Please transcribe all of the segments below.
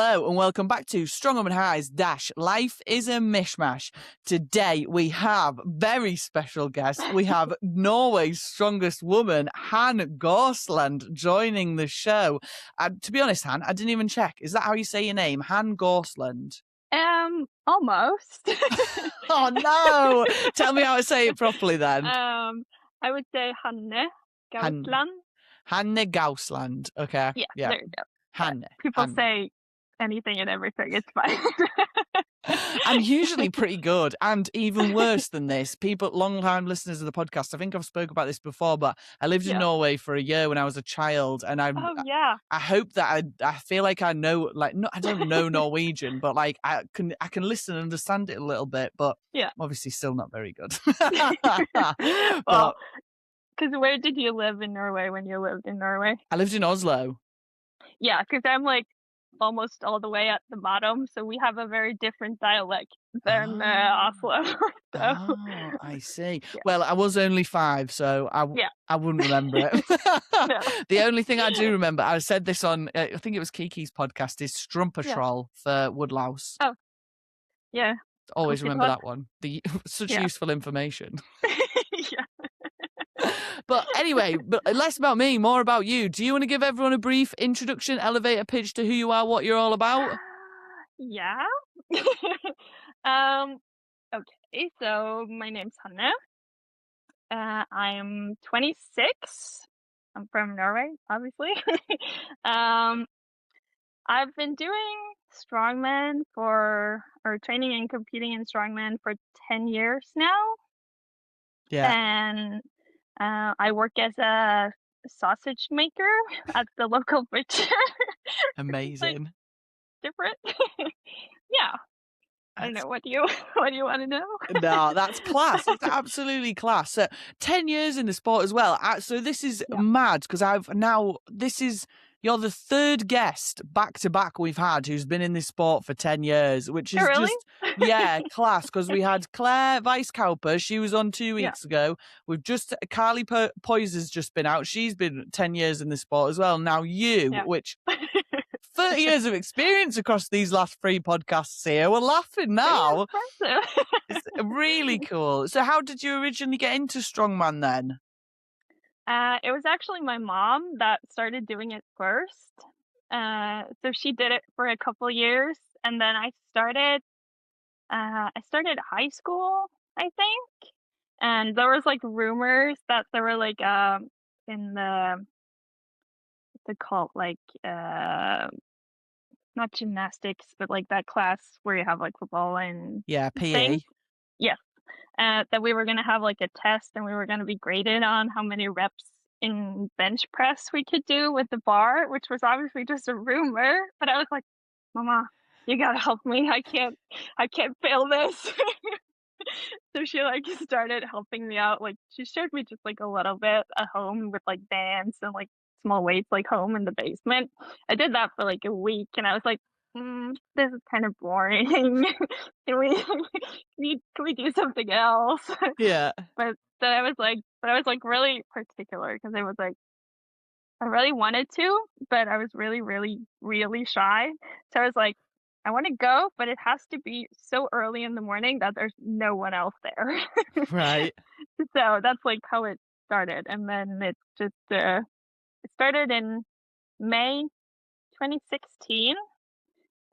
Hello and welcome back to Strongwoman High's Life is a Mishmash. Today we have very special guests. We have Norway's strongest woman, Hanne Gausland, joining the show. To be honest, Hanne, I didn't even check. Is that how you say your name? Hanne Gausland? Almost. Oh no! Tell me how to say it properly then. I would say Hanne Gausland. Hanne Gausland. Okay. Yeah, there you go. Hanne. People say anything and everything. It's fine. I'm usually pretty good, and even worse than this, people, long-time listeners of the podcast, I think I've spoke about this before, but I lived in Norway for a year when I was a child, and I hope that I feel like I know, like, no, I don't know Norwegian, but like I can listen and understand it a little bit, but obviously still not very good. Well, because where did you live in Norway when you lived in Norway? I lived in Oslo. Yeah, because I'm like almost all the way at the bottom, so we have a very different dialect than Oslo. Oh, I see. Yeah. Well, I was only 5, so I wouldn't remember it. No. The only thing I do remember, I said this on, I think it was Kiki's podcast, is Strumpertroll for woodlouse. Oh, yeah. Always remember that one. Such useful information. Yeah. But anyway, less about me, more about you. Do you want to give everyone a brief introduction, elevator pitch to who you are, what you're all about? Yeah. Okay, so my name's Hanne. I'm 26. I'm from Norway, obviously. I've been doing Strongman training and competing in Strongman for 10 years now. Yeah. And I work as a sausage maker at the local butcher. Amazing. Like, different. Yeah. I don't know. What do you want to know? No, that's class. It's absolutely class. 10 years in the sport as well. So this is mad because you're the 3rd guest back to back we've had who's been in this sport for 10 years, which is just, class. Because we had Claire Weisskauper, she was on 2 weeks ago. We've just, Carly Poyser's just been out. She's been 10 years in the sport as well. Now you, which 30 years of experience across these last 3 podcasts here. We're laughing now. It's really cool. So how did you originally get into Strongman then? It was actually my mom that started doing it first. So she did it for a couple years, and then I started high school, I think. And there was like rumors that there were like in the what's it called, like not gymnastics, but like that class where you have like football and PE. Things. Yes. That we were going to have like a test and we were going to be graded on how many reps in bench press we could do with the bar, which was obviously just a rumor. But I was like, Mama, you got to help me. I can't fail this. So she like started helping me out. Like she showed me just like a little bit at home with like bands and like small weights like home in the basement. I did that for like a week and I was like, this is kind of boring. Can we do something else? Yeah. But I was like really particular because I was like, I really wanted to, but I was really, really, really shy. So I was like, I want to go, but it has to be so early in the morning that there's no one else there. Right. So that's like how it started. And then it just, it started in May 2016.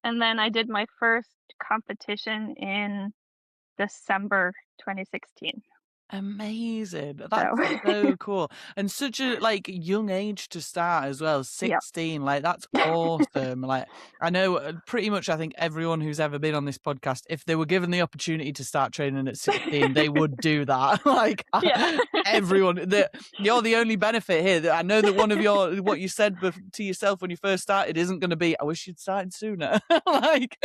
And then I did my first competition in December 2016. Amazing. That's so cool. And such a like young age to start as well, 16. Like that's awesome. Like I know pretty much I think everyone who's ever been on this podcast, if they were given the opportunity to start training at 16, they would do that. Like everyone, you're the only benefit here. I know that one of what you said to yourself when you first started isn't going to be, I wish you'd started sooner. Like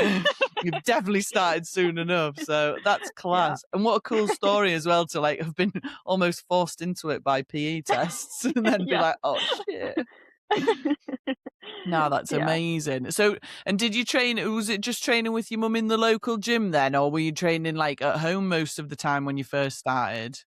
you've definitely started soon enough. So that's class. And what a cool story as well to like have been almost forced into it by PE tests and then be like, oh shit. No, that's amazing. So, and did you train, was it just training with your mum in the local gym then, or were you training like at home most of the time when you first started?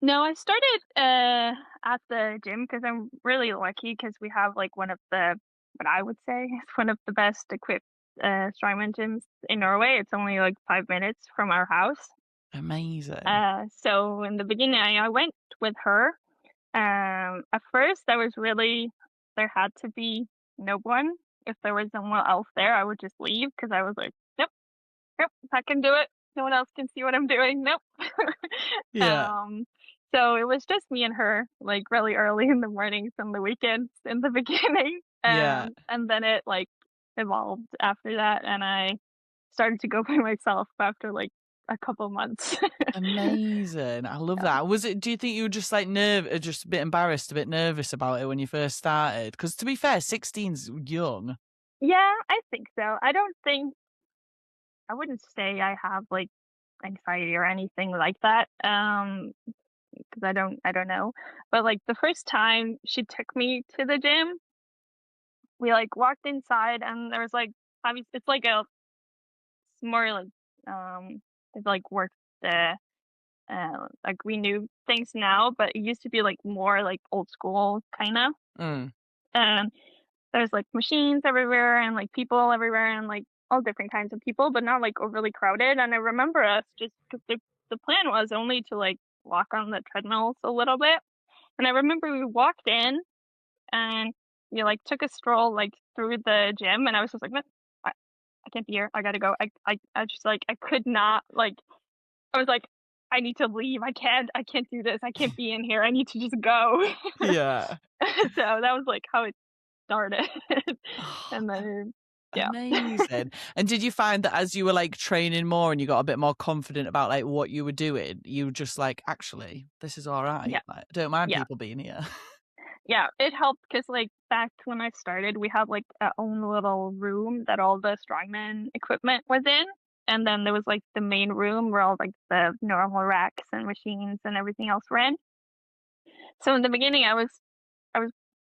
No, I started at the gym because I'm really lucky because we have like one of the, what I would say is one of the best equipped strongman gyms in Norway. It's only like 5 minutes from our house. Amazing. So in the beginning, I went with her. At first, I was really there had to be no one. If there was someone else there, I would just leave because I was like, nope, nope, I can do it. No one else can see what I'm doing. Nope. Yeah. um, so it was just me and her, like really early in the mornings and the weekends in the beginning. Yeah. And then it like evolved after that, and I started to go by myself after like a couple months. Amazing. I love Yeah. that. Do you think you were just like just a bit embarrassed, a bit nervous about it when you first started? Because to be fair, 16's young. Yeah, I think so. I wouldn't say I have like anxiety or anything like that. Because I don't know. But like the first time she took me to the gym, we like walked inside and there was like obviously it's like a it's more like they've like worked the like we knew things now, but it used to be like more like old school kind of. Mm. And there's like machines everywhere and like people everywhere and like all different kinds of people, but not like overly crowded. And I remember us just because the plan was only to like walk on the treadmills a little bit. And I remember we walked in and we like took a stroll like through the gym, and I was just like, "No, I can't be here. I gotta go. I just like I could not like I was like, I need to leave. I can't do this. I can't be in here. I need to just go." Yeah. So that was like how it started. Oh, And then yeah. amazing. And did you find that as you were like training more and you got a bit more confident about like what you were doing, you were just like, actually, this is all Yeah. right. Like, I don't mind Yeah. people being here. Yeah. It helped because like back when I started, we had like our own little room that all the strongman equipment was in. And then there was like the main room where all like the normal racks and machines and everything else were in. So in the beginning I was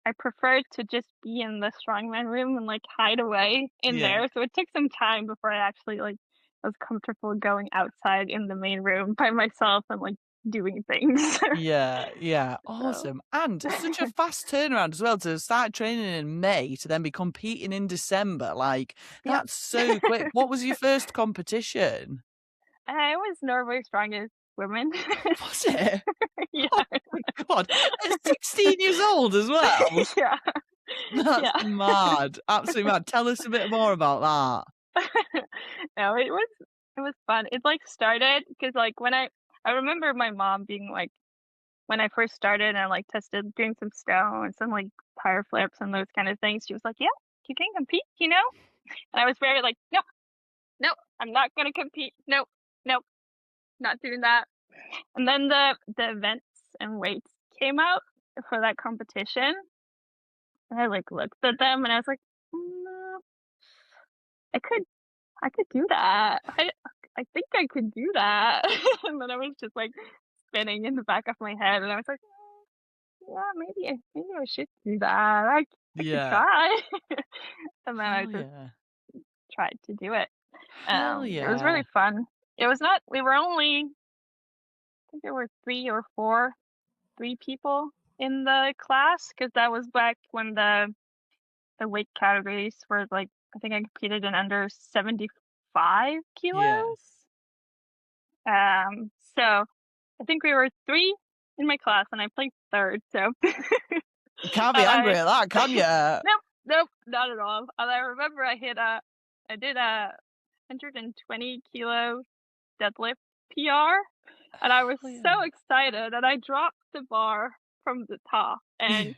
I preferred to just be in the strongman room and like hide away in Yeah. there. So it took some time before I actually like was comfortable going outside in the main room by myself and like doing things. Yeah, yeah, So awesome. And such a fast turnaround as well to start training in May to then be competing in December. Like, yeah. that's so quick. What was your first competition? I was Norway's strongest woman. Was it? Yeah. Oh my God. At 16 years old as well? Yeah. That's Yeah. mad. Absolutely mad. Tell us a bit more about that. No, it was fun. It like started because like I remember my mom being like when I first started and like tested doing some stones and like tire flips and those kind of things, she was like, "Yeah, you can compete, you know?" And I was very like, "Nope, nope, I'm not gonna compete. Nope, nope, not doing that." And then the events and weights came out for that competition, and I like looked at them and I was like, "No, I could I could do that. I think I could do that." And then I was just like spinning in the back of my head, and I was like, yeah, maybe I should do that. I could Yeah. try." And then I Hell just yeah. tried to do it. Hell It was really yeah. fun. It was not we were only I think there were 3 people in the class because that was back when the weight categories were like I think I competed in under 75 Yeah. kilos. So I think we were 3 in my class and I placed 3rd, so You can't be and angry at that, can you? nope, nope, not at all. And I remember I did a 120 kilo deadlift PR, and I was Hell yeah. so excited, and I dropped the bar from the top, and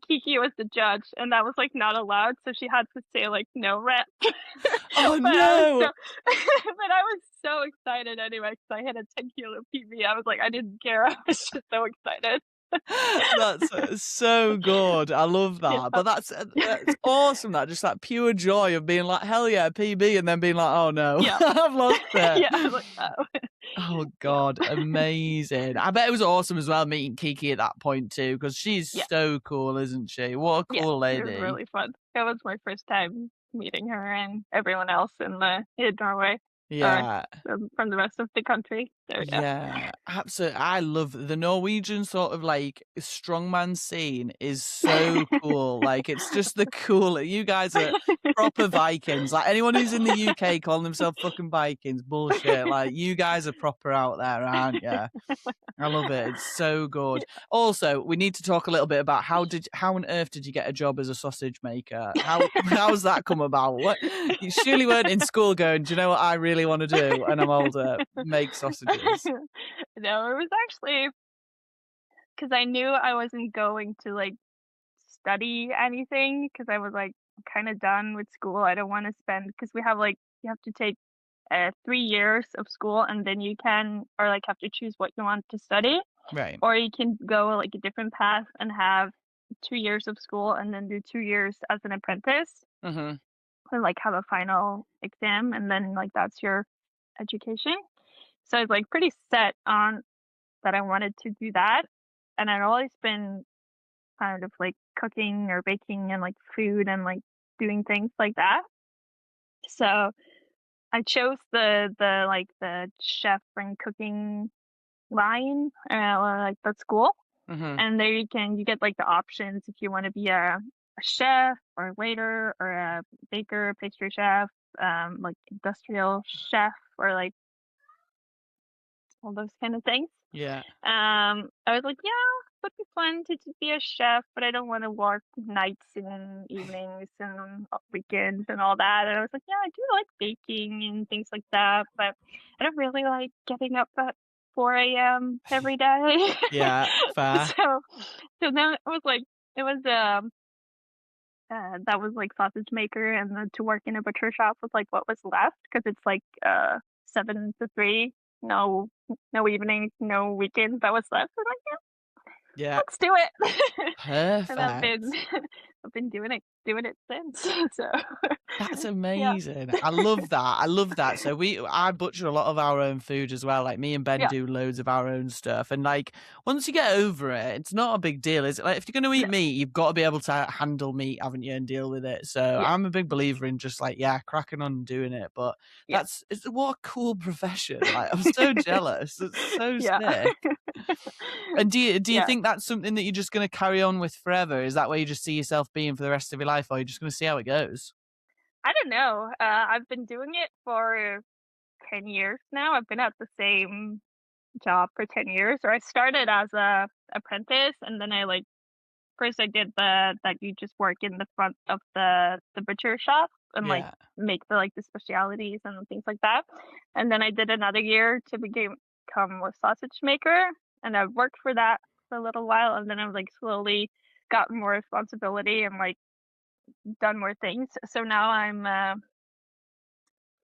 Kiki was the judge, and that was like not allowed, so she had to say like no rep. Oh But I was no. so, but I was so excited anyway because I hit a 10 kilo PB. I was like, I didn't care. I was just so excited. That's so good. I love Yeah. that. But that's awesome. That just that pure joy of being like, hell yeah, PB, and then being like, oh no, Yeah. I've lost it. Yeah, I was like, "Oh." Oh Yeah. God, amazing. I bet it was awesome as well meeting Kiki at that point too, because she's Yeah. so cool, isn't she? What a Yeah, cool it was lady. really fun. It was my first time meeting her and everyone else in Norway. or Yeah. from the rest of the country. So yeah. Yeah, absolutely. I love the Norwegian sort of like strongman scene is so cool. Like it's just the cool. You guys are proper Vikings. Like anyone who's in the UK calling themselves fucking Vikings, bullshit. Like you guys are proper out there, aren't you? I love it. It's so good. Also, we need to talk a little bit about how on earth did you get a job as a sausage maker? How's that come about? What you surely weren't in school going, do you know what I really want to do when I'm older? Make sausages. No, it was actually because I knew I wasn't going to like study anything because I was like kind of done with school. I don't want to spend because we have like you have to take 3 years of school and then you can or like have to choose what you want to study, Right. or you can go like a different path and have 2 years of school and then do 2 years as an apprentice Mhm. and like have a final exam and then like that's your education. So I was like pretty set on that I wanted to do that. And I'd always been kind of like cooking or baking and like food and like doing things like that. So I chose the chef and cooking line or like the school. Mhm. And there you get like the options if you want to be a chef or a waiter or a baker, pastry chef, like industrial chef or like all those kind of things. Yeah. I was like, yeah, would be fun to be a chef, but I don't want to work nights and evenings and weekends and all that. And I was like, yeah, I do like baking and things like that, but I don't really like getting up at 4 a.m. every day. Yeah, fair. so, so then it was like, it was that was like sausage maker, and then to work in a butcher shop was like what was left because it's like 7 to 3, no no evenings, no weekends. That was left. I was like, Yeah. let's do it. And I've been Perfect. I've been doing it since. So That's yeah. amazing. I love that. I love that. So I butcher a lot of our own food as well. Like me and Ben Yeah. do loads of our own stuff. And like once you get over it, it's not a big deal, is it? Like if you're going to No. eat meat, you've got to be able to handle meat, haven't you, and deal with it. So Yeah. I'm a big believer in just like, yeah, cracking on and doing it. But Yeah. it's what a cool profession. Like I'm so jealous. It's so Yeah. sick. And do you Yeah. think that's something that you're just going to carry on with forever? Is that where you just see yourself being for the rest of your life, or are you just going to see how it goes? I don't know. I've been doing it for 10 years now. I've been at the same job for 10 years. Or I started as a apprentice and then I like first I did the that you just work in the front of the butcher shop and like Yeah. make the specialities and things like that. And then I did another year to become a sausage maker, and I worked for that for a little while, and then I was like slowly got more responsibility and like done more things. So now I'm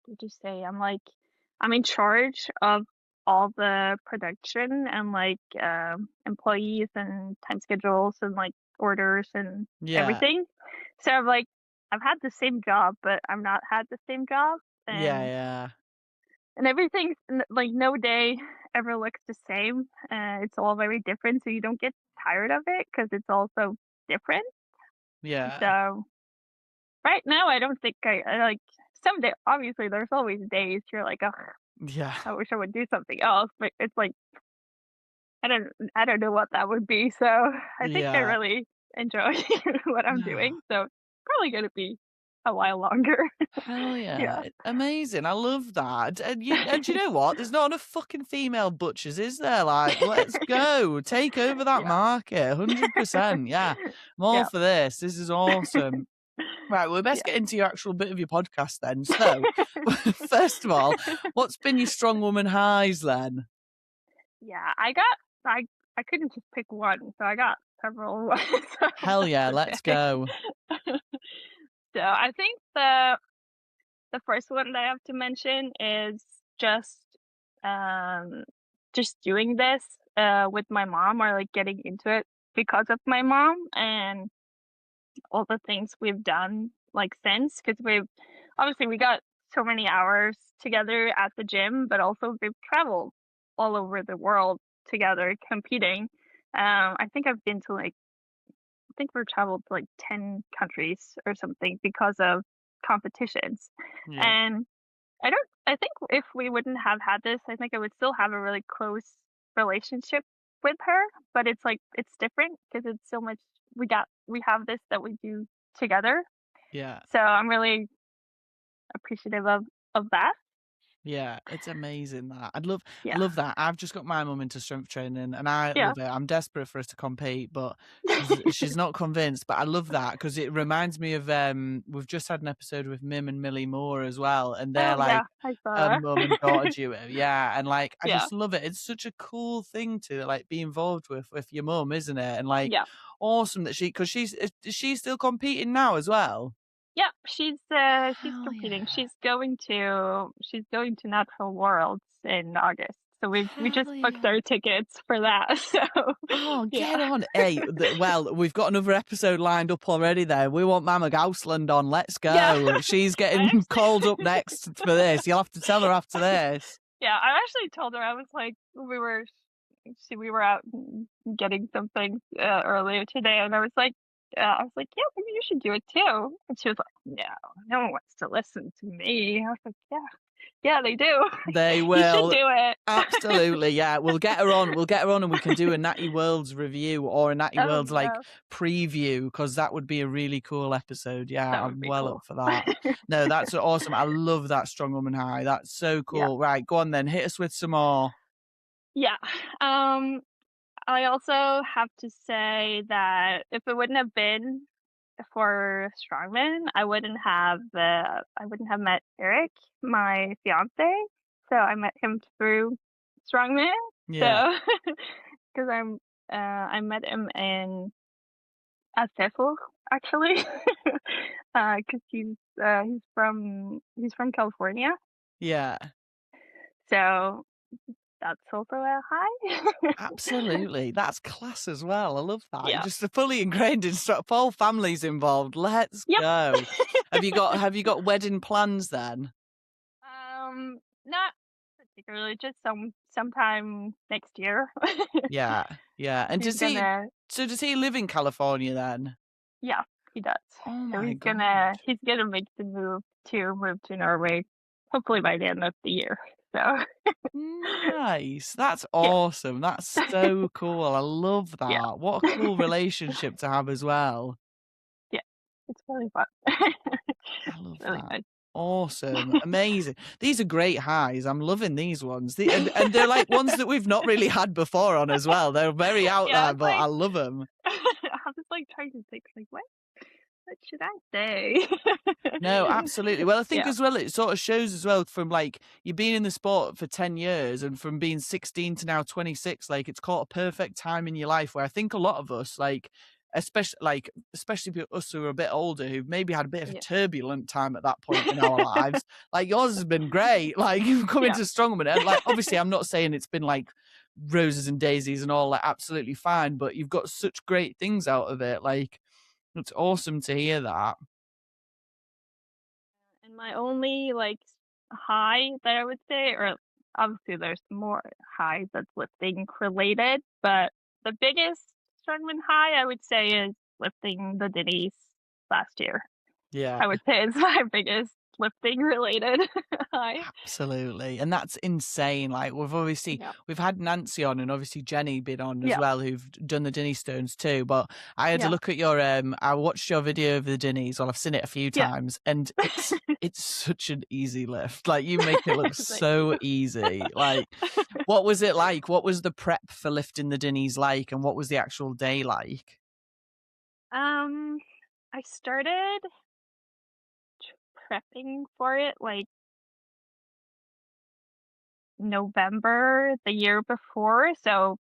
what did you say? I'm in charge of all the production and like employees and time schedules and like orders and Yeah. everything. So I've had the same job, but I've not had the same job, Yeah, and yeah. everything's like no day ever looks the same. It's all very different, so you don't get tired of it because it's also different. Yeah. So right now, I don't think I like someday. Obviously, there's always days you're like, oh, Yeah. I wish I would do something else, but it's like I don't know what that would be. So I think I Yeah. really enjoy what I'm doing. So probably gonna be a while longer. Hell Yeah. yeah. Amazing. I love that. And you know what? There's not enough fucking female butchers, is there? Like, let's go. Take over that Yeah. market. 100%. Yeah. I'm all Yeah. for this. This is awesome. Right, well, we best Yeah. get into your actual bit of your podcast then. So, first of all, what's been your strong woman highs then? Yeah. I couldn't just pick one, so I got several ones Hell yeah, to let's say. go. So I think the first one that I have to mention is just um just doing this with my mom or like getting into it because of my mom and all the things we've done like since because we've obviously we got so many hours together at the gym, but also we've traveled all over the world together competing. I think I've been to like I think we've traveled to like 10 countries or something because of competitions. Yeah. And I think if we wouldn't have had this, I think I would still have a really close relationship with her, but it's like it's different because it's so much we have this that we do together. Yeah. So I'm really appreciative of that. Yeah, it's amazing that. I Yeah. love that. I've just got my mum into strength training and I Yeah. love it. I'm desperate for us to compete, but she's not convinced. But I love that because it reminds me of we've just had an episode with Mim and Millie Moore as well, and they're Oh, yeah, like I a saw mum and daughter duo. Yeah, and like I Yeah. just love it. It's such a cool thing to like be involved with your mum, isn't it? And like Yeah. awesome that because is she still competing now as well? Yeah, she's Hell competing. yeah. She's going to Natural Worlds in August. So we just Hell booked yeah. our tickets for that. So, Oh, yeah. get on. Hey, well, we've got another episode lined up already there. We want Mama Gausland on. Let's Yeah. go. She's I getting actually called up next for this. You'll have to tell her after this. Yeah, I actually told her, I was like we were out getting something, earlier today, and I was like, "Yeah, maybe you should do it too." And she was like, "No, no one wants to listen to me." I was like, "Yeah, yeah, they do. They You should will. do it." Absolutely, yeah. We'll get her on. We'll get her on and we can do a Natty Worlds review or a Natty Oh, Worlds like yeah, preview because that would be a really cool episode. Yeah, that would I'm be well up cool. for that. No, that's awesome. I love that Strong Woman High. That's so Yeah. cool. Right, go on then. Hit us with some more. Yeah, um, I also have to say that if it wouldn't have been for Strongman, I wouldn't have met Eric, my fiancé. So I met him through Strongman. Yeah. So I met him in Acefo actually, because he's from California. Yeah. So that's also a high. Absolutely. That's class as well. I love that. You're Yeah. just fully ingrained in whole family's involved. Let's Yep. go. Have you got wedding plans then? Not particularly, just sometime next year. Yeah. Yeah. And He's gonna does he live in California then? Yeah, he does. Oh So my god. he's gonna make the move to Norway, hopefully by the end of the year. So Nice. That's yeah, awesome. That's so cool. I love yeah, that. What a cool relationship to have as well. yeah. It's really fun. I It's love really that. nice. Awesome. Amazing. These are great highs. I'm loving these ones. And they're like ones that we've not really had before on as well. They're very out Yeah, there, it's but I like love them. I was like trying to think like what should I say? No, absolutely. Well, I think Yeah, as well, it sort of shows as well from like you being in the sport for 10 years and from being 16 to now 26, like it's caught a perfect time in your life where I think a lot of us, especially us who are a bit older, who've maybe had a bit of a yeah, turbulent time at that point in our lives, like yours has been great. Like you've come yeah. into Strongman and like, obviously I'm not saying it's been like roses and daisies and all like absolutely fine, but you've got such great things out of it. Like it's awesome to hear that. And my only, like, high that I would say or obviously there's more highs that's lifting related, but the biggest strongman high I would say is lifting the Dinnies last year. Yeah. I would say it's my biggest lifting related high. Absolutely, and that's insane, like, Yeah. we've had Nancy on and obviously Jenny been on as Yeah. well, who've done the Dinnie Stones too, but I had to Yeah. look at your, I watched your video of the Dinnies, well, I've seen it a few Yeah. times, and it's such an easy lift, like, you make it look Thank you. so easy, like, what was it like? What was the prep for lifting the Dinnies like, and what was the actual day like? Um, I started prepping for it, like, November the year before, so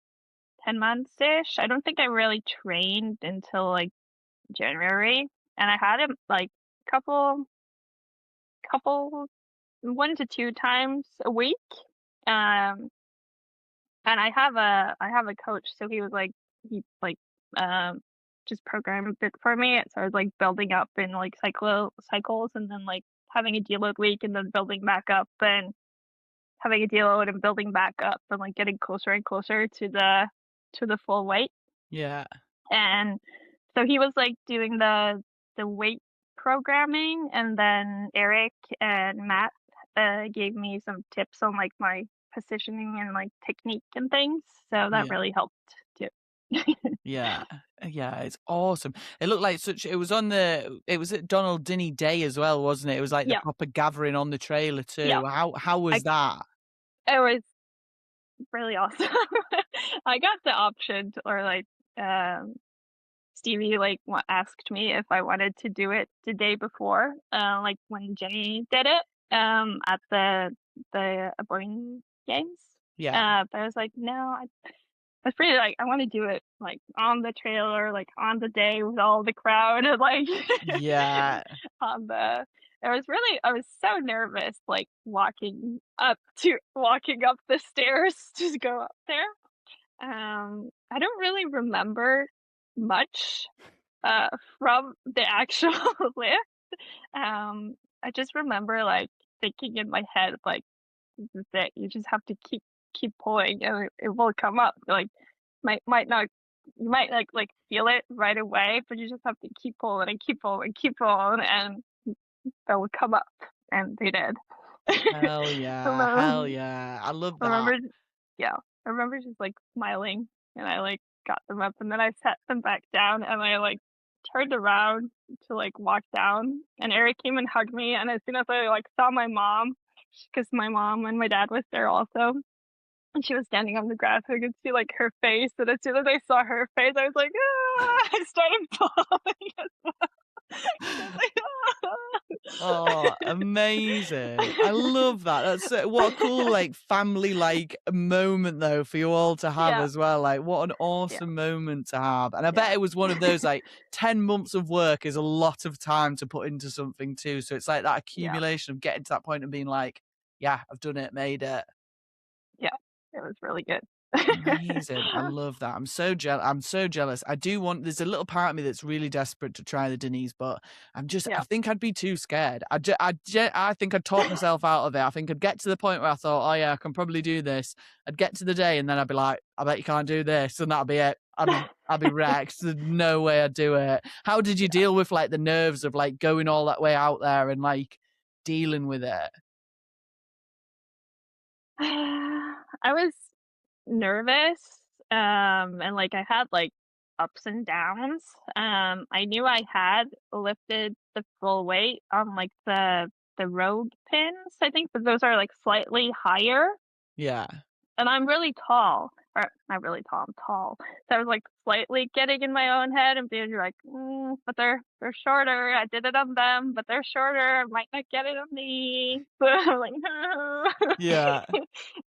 10 months-ish. I don't think I really trained until, like, January, and I had him, like, couple couple 1 to 2 times a week, um, and I have a coach, so he, like, um, just programmed it for me, so I was, like, building up in, like, cycles and then, like, having a deload week and then building back up and having a deload and building back up and, like, getting closer and closer to the full weight. Yeah, And so he was, like, doing the weight programming, and then Eric and Matt, gave me some tips on, like, my positioning and, like, technique and things, so that Yeah. really helped too. Yeah. Yeah, it's awesome. It looked like such it was on the it was at Donald Dinnie Day as well, wasn't it? It was like the Yeah, proper gathering on the trailer yeah. too. How I was that? it was really awesome. I got the option to or, like, um, Stevie, like, wa asked me if I wanted to do it the day before, like, when Jenny did it, at the aborting games, Yeah. but I was like, "No, I was pretty like, I wanna do it, like, on the trailer, like, on the day with all the crowd and, like, Yeah. on the I was so nervous, like, walking up the stairs to go up there. I don't really remember much, uh, from the actual lift. I just remember, like, thinking in my head, like, "This is it, you just have to keep pulling and it will come up." Like, might not you might, like, feel it right away, but you just have to keep pulling and keep pulling, keep pulling, and they will come up, and they did. Hell yeah. Hell Hello. yeah. I love I that. remember yeah, I remember just, like, smiling, and I, like, got them up, and then I set them back down, and I, like, turned around to, like, walk down, and Eric came and hugged me, and as soon as I, like, saw my mom, because my mom and my dad was there also, and she was standing on the grass, so I could see, like, her face, and as soon as I saw her face, I was like, "Ah!" I started bawling as well. I was like, "Ah!" Oh, amazing. I love that. That's so what a cool, like, family, like, moment, though, for you all to have Yeah, as well. Like, what an yeah, awesome moment to have. And I bet yeah, it was one of those, like, 10 months of work is a lot of time to put into something too. So it's like that yeah, accumulation of getting to that point and being like, "Yeah, I've done it, made it." yeah. It was really good. Amazing. I love that. I'm so jealous. I do want there's a little part of me that's really desperate to try the Denise, but I Yeah. think I'd be too scared. I think I'd talk myself out of it. I think I'd get to the point where I thought, "Oh yeah, I can probably do this." I'd get to the day and then I'd be like, "I bet you can't do this." And that'll be it. I'd be wrecked. There's no way I'd do it. How did you deal with like the nerves of like going all that way out there and like dealing with it? I was nervous, and, like, I had, like, ups and downs. I knew I had lifted the full weight on, like, the rogue pins, I think, but those are, like, slightly higher, Yeah. and I'm really tall, or not really tall, I'm tall. So I was, like, slightly getting in my own head and being like, but they're shorter. I did it on them, but they're shorter. I might not get it on me." So I'm like, "No." Yeah.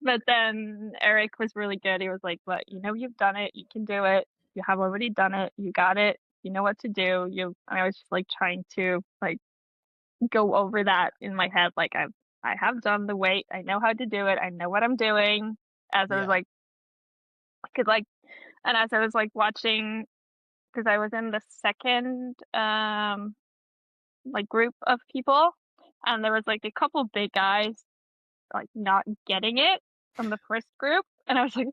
But then Eric was really good. He was like, "But you know you've done it. You can do it. You have already done it. You got it. You know what to do." I was just like trying to like go over that in my head. Like I have done the weight. I know how to do it. I know what I'm doing. As I was Yeah. like, cause like, and as I was like watching, cause I was in the second like group of people, and there was like a couple big guys like, not getting it from the first group, and I was like,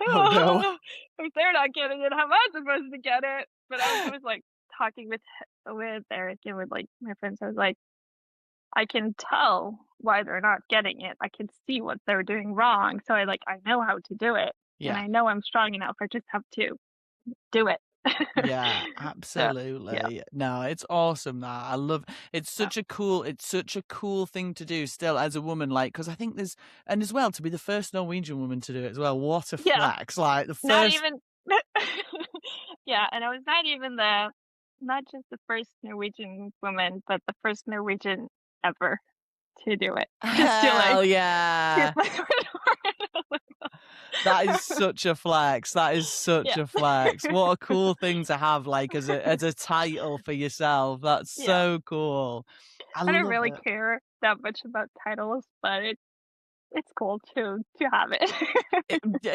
Oh no. "Oh, if they're not getting it, how am I supposed to get it?" But as I was, like, talking with Eric and with, like, my friends, I was like, "I can tell why they're not getting it. I can see what they're doing wrong, so I know how to do it, and Yeah. I know I'm strong enough. I just have to do it." Yeah, So, yeah, absolutely. No, it's awesome that. I love yeah. it's such a cool thing to do still as a woman, like, because I think there's and as well to be the first Norwegian woman to do it as well. What a Yeah, flex. Like the not first even yeah, and I was not just the first Norwegian woman, but the first Norwegian ever to do it. Just to, like, hell toot yeah. my horn. That is such a flex. That is such Yeah. a flex. What a cool thing to have like as a title for yourself. That's Yeah. so cool. I I don't love really it. care that much about titles, but it's cool to have it.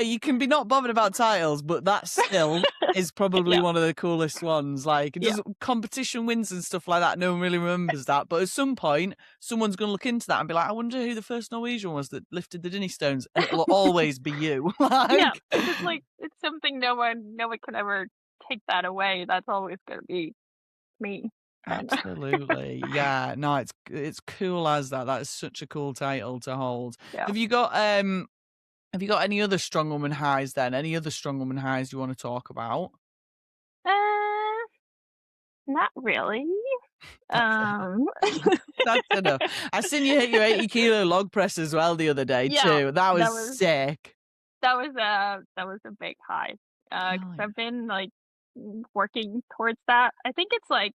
You can be not bothered about titles, but that still is probably Yeah, one of the coolest ones. Like, it yeah. does competition wins and stuff like that. No one really remembers that, but at some point, someone's going to look into that and be like, "I wonder who the first Norwegian was that lifted the Dinnie Stones," and it'll always be you. Yeah, Like, because it's like it's something no one could ever take that away. That's always gonna be me. Absolutely. Yeah. No, it's cool as that. That is such a cool title to hold. Yeah. Have you got any other strong woman highs then? Any other strong woman highs you want to talk about? Uh, not really. That's Um, that's enough. I seen you hit your 80-kilo log press as well the other day yeah, too. That that was was sick. that was a big high. Because Oh, yeah. I've been, like, working towards that. I think it's, like,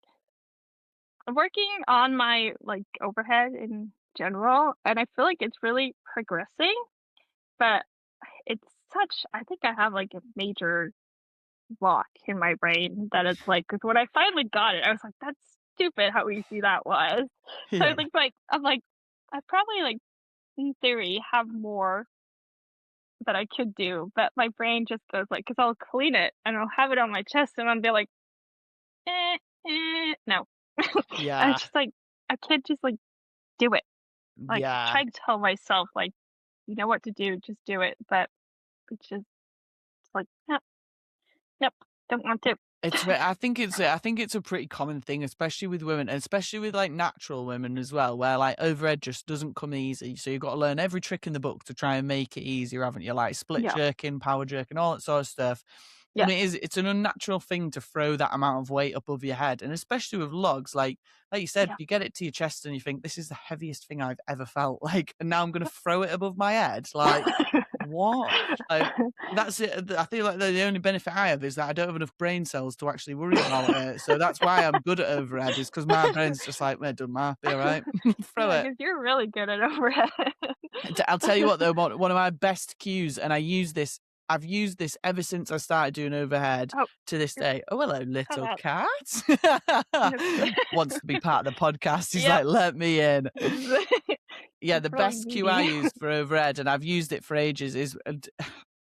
working on my, like, overhead in general, and I feel like it's really progressing, but it's such I think I have, like, a major block in my brain that it's, like, because when I finally got it, I was like, "That's stupid how easy that was." So I Yeah. think, like I'm like, I probably, like, in theory, have more that I could do, but my brain just goes, like, because 'cause I'll clean it and I'll have it on my chest and I'll be like, "Eh, no." And Yeah. it's just like, I can't just, like, do it. Like, I Yeah. try to tell myself, like, "You know what to do, just do it," but it's just it's like, "Nope, nope, don't want to." I think it's a pretty common thing, especially with women, and especially with like natural women as well, where like overhead just doesn't come easy. So you've got to learn every trick in the book to try and make it easier, haven't you? Like split Yeah, jerking, power jerking, all that sort of stuff. And yes. it's an unnatural thing to throw that amount of weight above your head. And especially with logs, like you said, Yeah. you get it to your chest and you think, this is the heaviest thing I've ever felt. Like, and now I'm gonna throw it above my head. Like, what? Like, that's it. I feel like the only benefit I have is that I don't have enough brain cells to actually worry about it. So that's why I'm good at overhead, is because my brain's just like, "Well, it doesn't matter, be all right. Throw Yeah, it." because 'cause you're really good at overhead. I'll tell you what though, one of my best cues, and I've used this ever since I started doing overhead Oh, to this you're day. Oh, hello, cut little out. cat. Yes. Wants to be part of the podcast. He's Yep. like, let me in. Yeah, It's the really best cue I needy. use for overhead, and I've used it for ages, is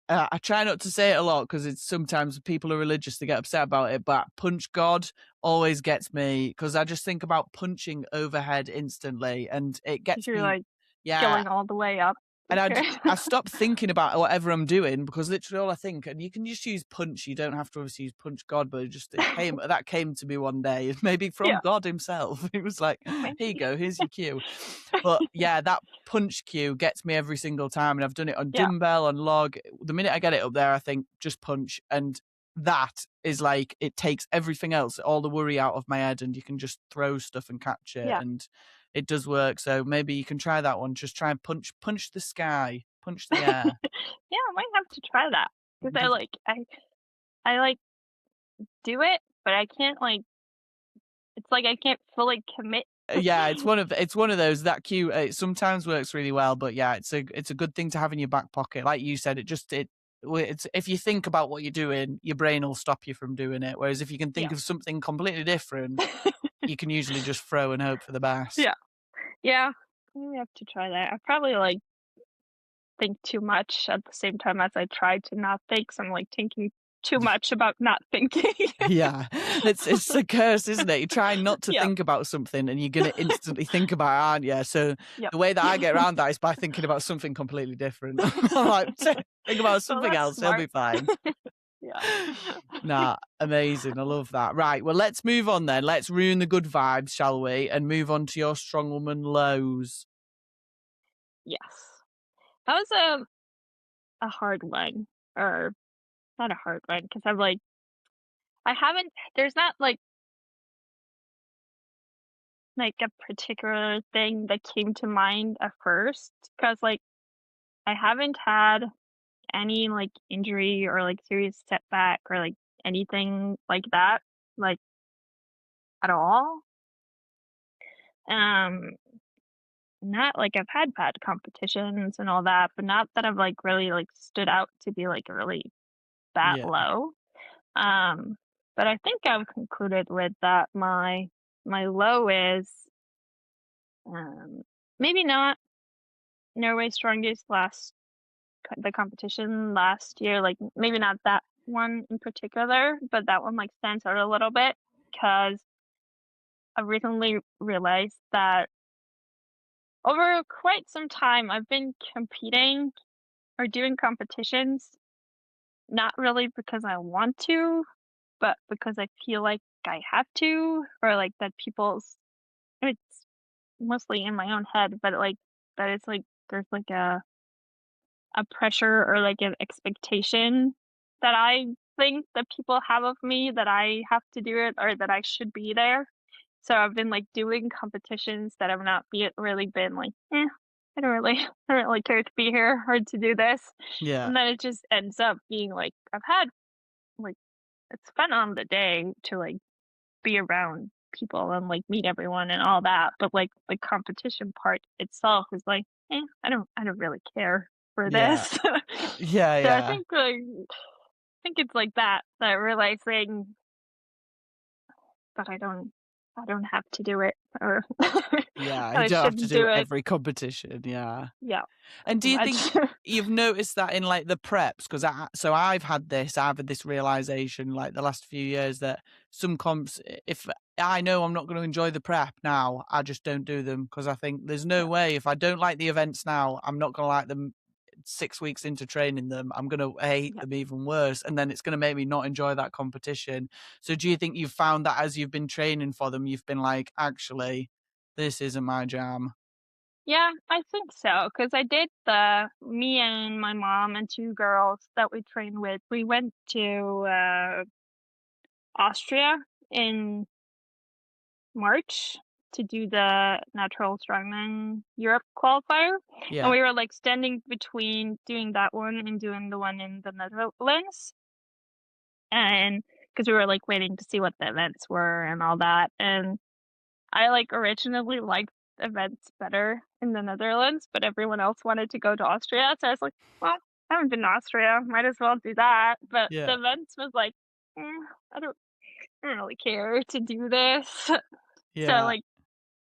I try not to say it a lot because it's sometimes people are religious, they get upset about it, but punch God always gets me because I just think about punching overhead instantly and it 'Cause gets you're, me. like, Yeah, going all the way up. and Okay. I stopped thinking about whatever I'm doing because literally all I think, and you can just use punch. You don't have to obviously use punch God, but that came to me one day, maybe from Yeah, God himself. It was like, here you maybe. go, here's your cue. But yeah, that punch cue gets me every single time, and I've done it on Yeah, dumbbell, on log. The minute I get it up there, I think just punch, and that is like it takes everything else, all the worry out of my head, and you can just throw stuff and catch it, yeah. and it does work, so maybe you can try that one. Just try and punch the sky, punch the Yeah, air. I might have to try that because Give I, like, do it, but I can't, like it's like I can't fully commit. yeah, it's one of those that cue. It sometimes works really well, but yeah, it's a good thing to have in your back pocket. Like you said, it's if you think about what you're doing, your brain will stop you from doing it. Whereas if you can Yeah. think of something completely different, you can usually just throw and hope for the best. Yeah. Yeah. I have to try that. I probably, like, think too much at the same time as I try to not think, so I'm, like, thinking too much about not thinking. Yeah, it's a curse, isn't it? You try not to Yeah. think about something and you're gonna instantly think about it, aren't you? So Yep. the way that I get around that is by thinking about something completely different. I'm like, Think about Well, something that's else, he'll smart. be fine." Yeah. Nah, amazing. I love that. Right, well, let's move on then. Let's ruin the good vibes, shall we? And move on to your strong woman lows. Yes. That was a hard one, or not a hard one, because 'cause I'm, like I haven't there's not, like, a particular thing that came to mind at first, because I haven't had any, like, injury or, like, serious setback or, like, anything like that, like, at all. Um, not like I've had bad competitions and all that, but not that I've, like, really, like, stood out to be, like, really that Yeah, low. Um, but I think I've concluded with that my low is, um, maybe not Norway's strongest the competition last year, like, maybe not that one in particular, but that one, like, stands out a little bit because I recently realized that over quite some time, I've been competing or doing competitions, not really because I want to, but because I feel like I have to, or like that people's, it's mostly in my own head, but like that it's like there's like a pressure or like an expectation that I think that people have of me, that I have to do it or that I should be there. So I've been like doing competitions that have not be really been like, I don't really I don't really care to be here or to do this. Yeah. And then it just ends up being like I've had like it's fun on the day to like be around people and like meet everyone and all that. But like the competition part itself is like, I don't really care for Yeah. this. Yeah, So I yeah. think it's like that realizing that I don't have to do it or that Yeah, you I don't have to shouldn't do do it. every competition, yeah. Yeah, And do pretty you think much. you've noticed that in, like, the preps? 'Cause I've had this realization, like, the last few years that some comps, if I know I'm not gonna enjoy the prep now, I just don't do them because I think there's no Yeah, way if I don't like the events now, I'm not gonna like them 6 weeks into training them. I'm gonna hate yeah. them even worse, and then it's gonna make me not enjoy that competition. So do you think you've found that as you've been training for them, you've been like, "Actually, this isn't my jam." Yeah, I think so. Cause I did me and my mom and 2 girls that we trained with, we went to, Austria in March to do the Natural Strongman Europe qualifier, and Yeah, we were, like, standing between doing that one and doing the one in the Netherlands, and because we were, like, waiting to see what the events were and all that, and I, like, originally liked events better in the Netherlands, but everyone else wanted to go to Austria, so I was like, "Well, I haven't been to Austria, might as well do that," but the yeah, events was like, I don't really care to do this." So, yeah. like,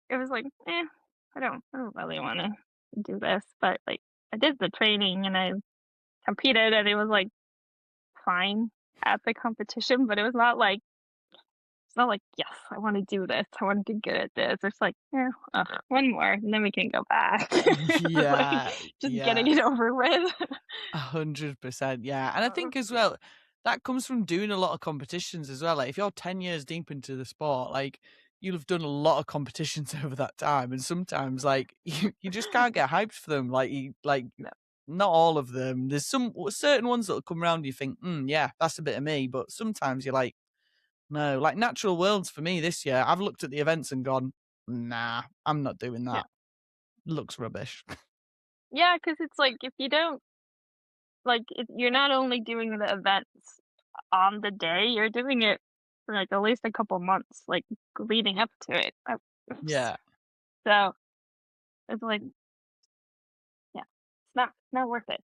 it was like, I don't really wanna do this," but, like, I did the training and I competed and it was, like, fine at the competition, but it was not like it's not like, "Yes, I wanna do this, I wanna be good at this." It's like, ugh, one more, and then we can go back." It's like, Yeah, just getting yeah, it over with. 100%, yeah, and I think as Yeah, well, that comes from doing a lot of competitions as well, like, if you're 10 years deep into the sport, like, you'll have done a lot of competitions over that time, and sometimes, like, you just can't get hyped for them, no, not all of them. There's some certain ones that'll come around, you think, "Mm, yeah, that's a bit of me," but sometimes you're like, "No." Like, Natural Worlds for me this year, I've looked at the events and gone, "Nah, I'm not doing yeah. that. Looks rubbish." Yeah, because it's like, if you don't like, you're not only doing the events on the day, you're doing it for, like, at least a couple months, like, leading up to it. Oops. Yeah. So, it's like, yeah, it's not worth it.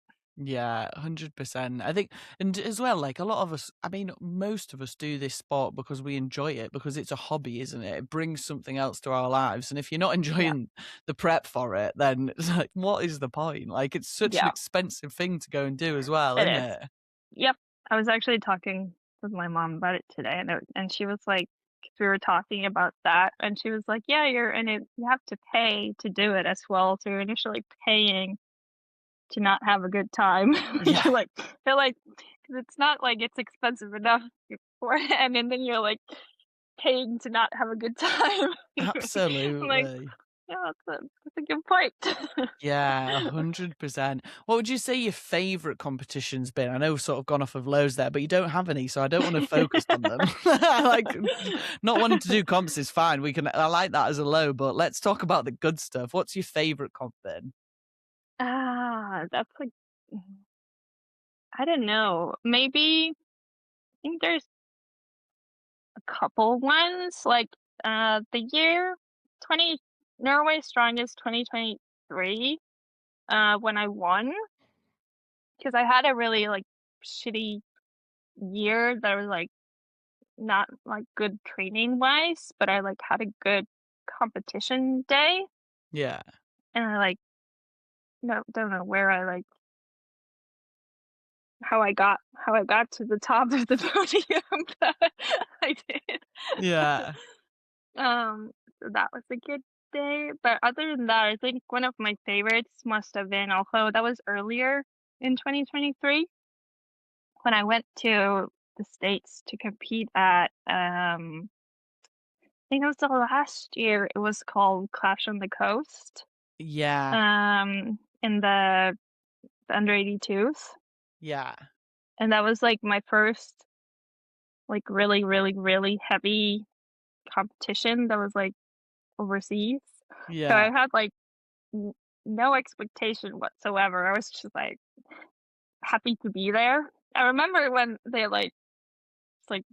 Yeah, 100%. I think, and as well, like a lot of us, I mean, most of us do this sport because we enjoy it, because it's a hobby, isn't it? It brings something else to our lives. And if you're not Yeah, enjoying the prep for it, then it's like, what is the point? Like, it's such an yeah, expensive thing to go and do as well, it isn't is. it? Yep. I was actually talking with my mom about it today, and she was like 'cause we were talking about that, and she was like, "Yeah, you have to pay to do it as well, so you're initially paying to not have a good time." Yeah, You're like they're like, "'Cause it's not like it's expensive enough beforehand, and then you're, like, paying to not have a good time." I'm like, absolutely. "Yeah, that's a good point." Yeah, 100%. What would you say your favorite competition's been? I know we've sort of gone off of lows there, but you don't have any, so I don't want to focus on them. Like, not wanting to do comps is fine. I like that as a low, but let's talk about the good stuff. What's your favorite comp then? That's like I don't know. Maybe I think there's a couple ones, like, the year 20 Norway Strongest 2023, when I won, because I had a really, like, shitty year that was, like, not, like, good training-wise, but I, like, had a good competition day, Yeah. and I, like, no don't know where I, like how I got to the top of the podium, but I did. Yeah. So that was a good day, but other than that, I think one of my favorites must have been, although that was earlier in 2023, when I went to the States to compete at, I think it was the last year, it was called Clash on the Coast, Yeah, in the under 82s, yeah, and that was, like, my first, like, really, really, really heavy competition that was, like, overseas. So yeah. I had, like, n no expectation whatsoever. I was just, like, happy to be there. I remember when they, like, it's, like,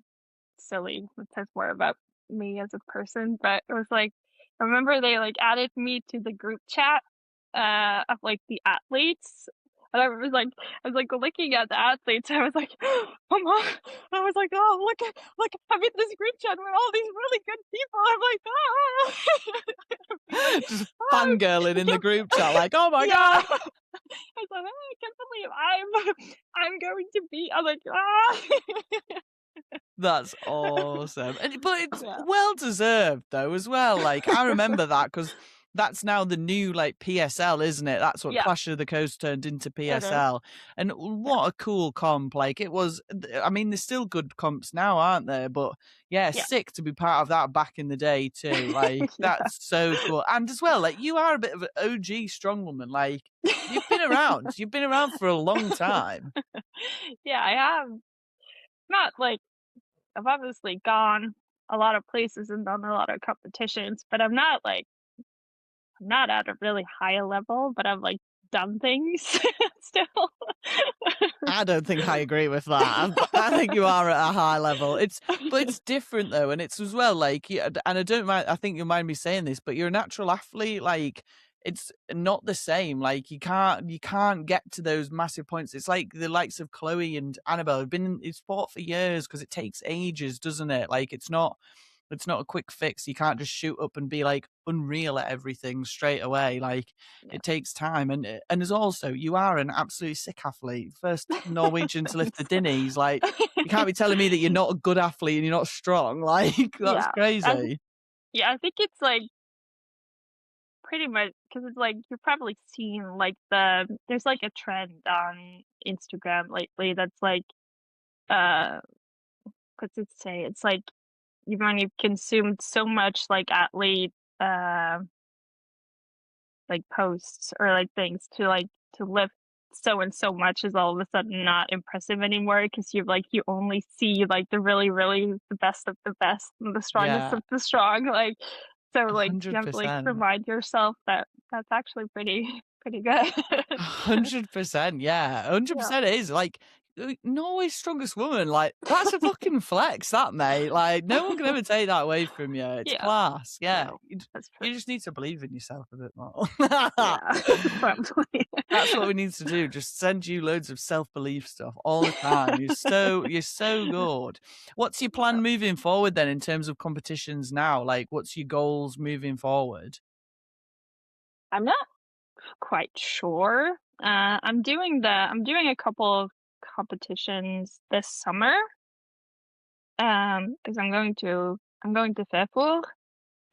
silly, it says more about me as a person, but it was, like, I remember they, like, added me to the group chat, of, like, the athletes, and I was, like, looking at the athletes, I was like, "Oh my," I was like, "Oh, look, I'm in this group chat with all these really good people." I'm like, "Ah." Just "Ah." fangirling in the group chat, like, "Oh my Yeah. god!" I was like, "Oh, I can't believe I'm going to be," I'm like, "Ah." That's awesome, but it's Yeah. well deserved though as well. Like I remember that because that's now the new like PSL, isn't it? That's what Yeah, Clash of the Coast turned into it is. PSL, and Yeah, what a cool comp! Like it was. I mean, there's still good comps now, aren't there? But yeah, yeah. sick to be part of that back in the day too. Like Yeah. that's so cool, and as well, like you are a bit of an OG strongwoman. Like you've been around for a long time. Yeah, I have not, like I've obviously gone a lot of places and done a lot of competitions, but I'm not at a really high level, but I've, like, done things still. I don't think I agree with that. I think you are at a high level. But it's different though, and it's as well like yeah, and I don't mind. I think you'll mind me saying this, but you're a natural athlete. Like it's not the same. Like you can't get to those massive points. It's like the likes of Chloe and Annabelle have been in sport for years because it takes ages, doesn't it? Like it's not a quick fix. You can't just shoot up and be like unreal at everything straight away. Like Yeah. it takes time, and there's also you are an absolutely sick athlete. First Norwegian to lift the Thanks. Dinnies. Like you can't be telling me that you're not a good athlete and you're not strong. Like that's Yeah. I crazy. yeah, I think it's, like, pretty much because it's, like, you've probably seen, like, there's, like, a trend on Instagram lately that's, like, uh, what's it say? It's, like, you've consumed so much, like, athlete, uh, like, posts or, like, things to lift so and so much is all of a sudden not impressive anymore because you only see, like, the really, really the best of the best and the strongest Yeah, of the strong, like, so, like, you have to, like, 100%. remind yourself that that's actually pretty good. 100%, yeah, Yeah, 100% it is, like, Norway's strongest woman, like, that's a fucking flex, that, mate, like, no one can ever take that away from you, it's yeah, class, yeah, no, that's true. you just need to believe in yourself a bit more. Yeah, probably. That's what we need to do, just send you loads of self-belief stuff all the time, you're so good. What's your Yeah. plan moving forward then in terms of competitions now, like, what's your goals moving forward? I'm not quite sure. I'm doing a couple of competitions this summer, because I'm going to Fairpool.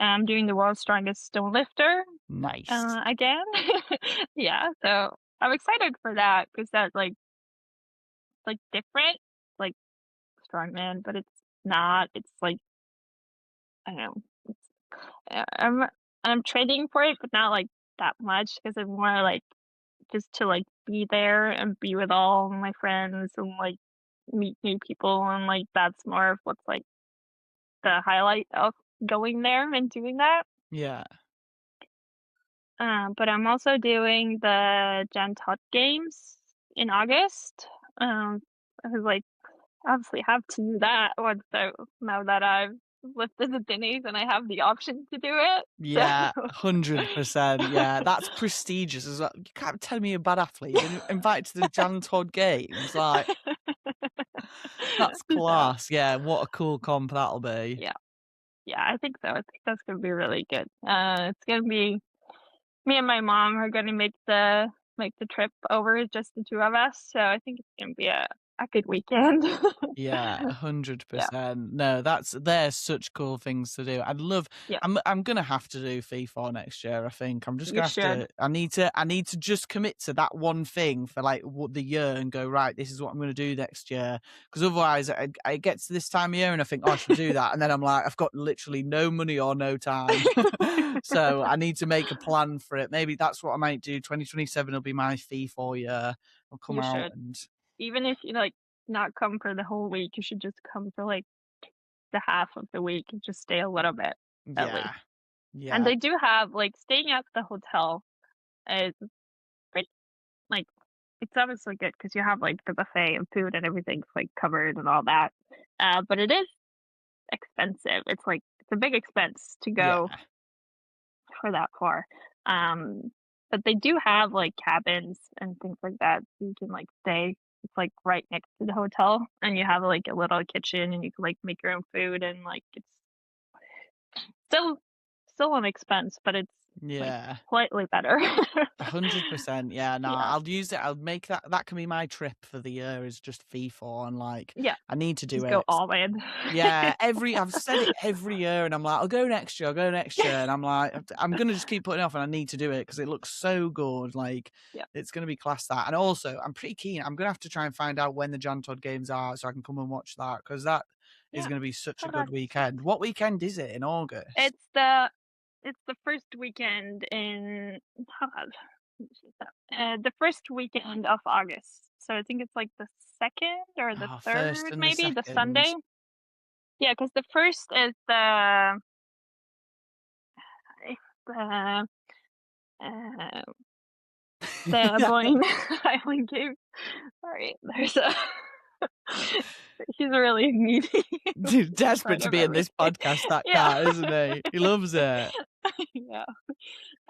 I'm doing the world's strongest stone lifter, Nice. again. Yeah, so I'm excited for that because that's, like, different, like strongman, but it's not. It's like, I don't know, it's I'm training for it, but not, like, that much because I'm more, like, just to, like, be there and be with all my friends and, like, meet new people, and, like, that's more of what's, like, the highlight of going there and doing that. Yeah. But I'm also doing the Gen Tot Games in August. I was like, obviously have to do that once now that I've lifted the Dinnies and I have the option to do it. Yeah, So 100%, yeah, that's prestigious as well. You can't tell me you're a bad athlete, you've been invited to the Jan Todd Games, like, that's so class, yeah, what a cool comp that'll be. yeah. Yeah, I think so. I think that's gonna be really good. It's gonna be me and my mom are gonna make the trip over, just the two of us. So I think it's gonna be a good weekend. Yeah, Yeah, 100%. No, they're such cool things to do. yeah, I'm gonna have to do FIFA next year, I think. I'm just you gonna have should. to I need to just commit to that one thing for like the year and go, right, this is what I'm gonna do next year. Because otherwise I get to this time of year and I think, oh, I should do that. And then I'm like, I've got literally no money or no time. So I need to make a plan for it. Maybe that's what I might do. 2027 will be my FIFA year. I'll come You out should. and Even if you, like, not come for the whole week, you should just come for, like, the half of the week and just stay a little bit at least. yeah. And Yeah. they do have like, staying at the hotel is pretty like, it's obviously good because you have, like, the buffet and food and everything's, like, covered and all that, but it is expensive. It's, like, it's a big expense to Yeah. go for that far. But they do have, like, cabins and things like that, so you can, like, stay. It's, like, right next to the hotel, and you have, like, a little kitchen, and you can, like, make your own food, and, like, it's still still an expense, but it's, like, Yeah. slightly better. 100%. Yeah, no, Yeah, I'll use it. I'll make that can be my trip for the year is just FIFA and like yeah, I need to do just go it. all in. Yeah, I've said it every year and I'm like, I'll go next year, I'll go next year. And I'm like, I'm gonna just keep putting it off and I need to do it because it looks so good. Like Yeah, it's gonna be class that. And also I'm pretty keen. I'm gonna have to try and find out when the Jan Todd games are so I can come and watch that because that is yeah, gonna be such a good correct. weekend. What weekend is it in August? It's the it's the first weekend in hold on, let me see the first weekend of August. So I think it's like the 2nd or the Oh, first 3rd, and the maybe, the second. Sunday? Yeah, because the 1st is the, uh, the Yeah. Boyne Island Games. Sorry, there's a he's really needy Dude, in desperate front to of be in this everything. podcast, that Yeah. cat, isn't he? He loves it. Yeah.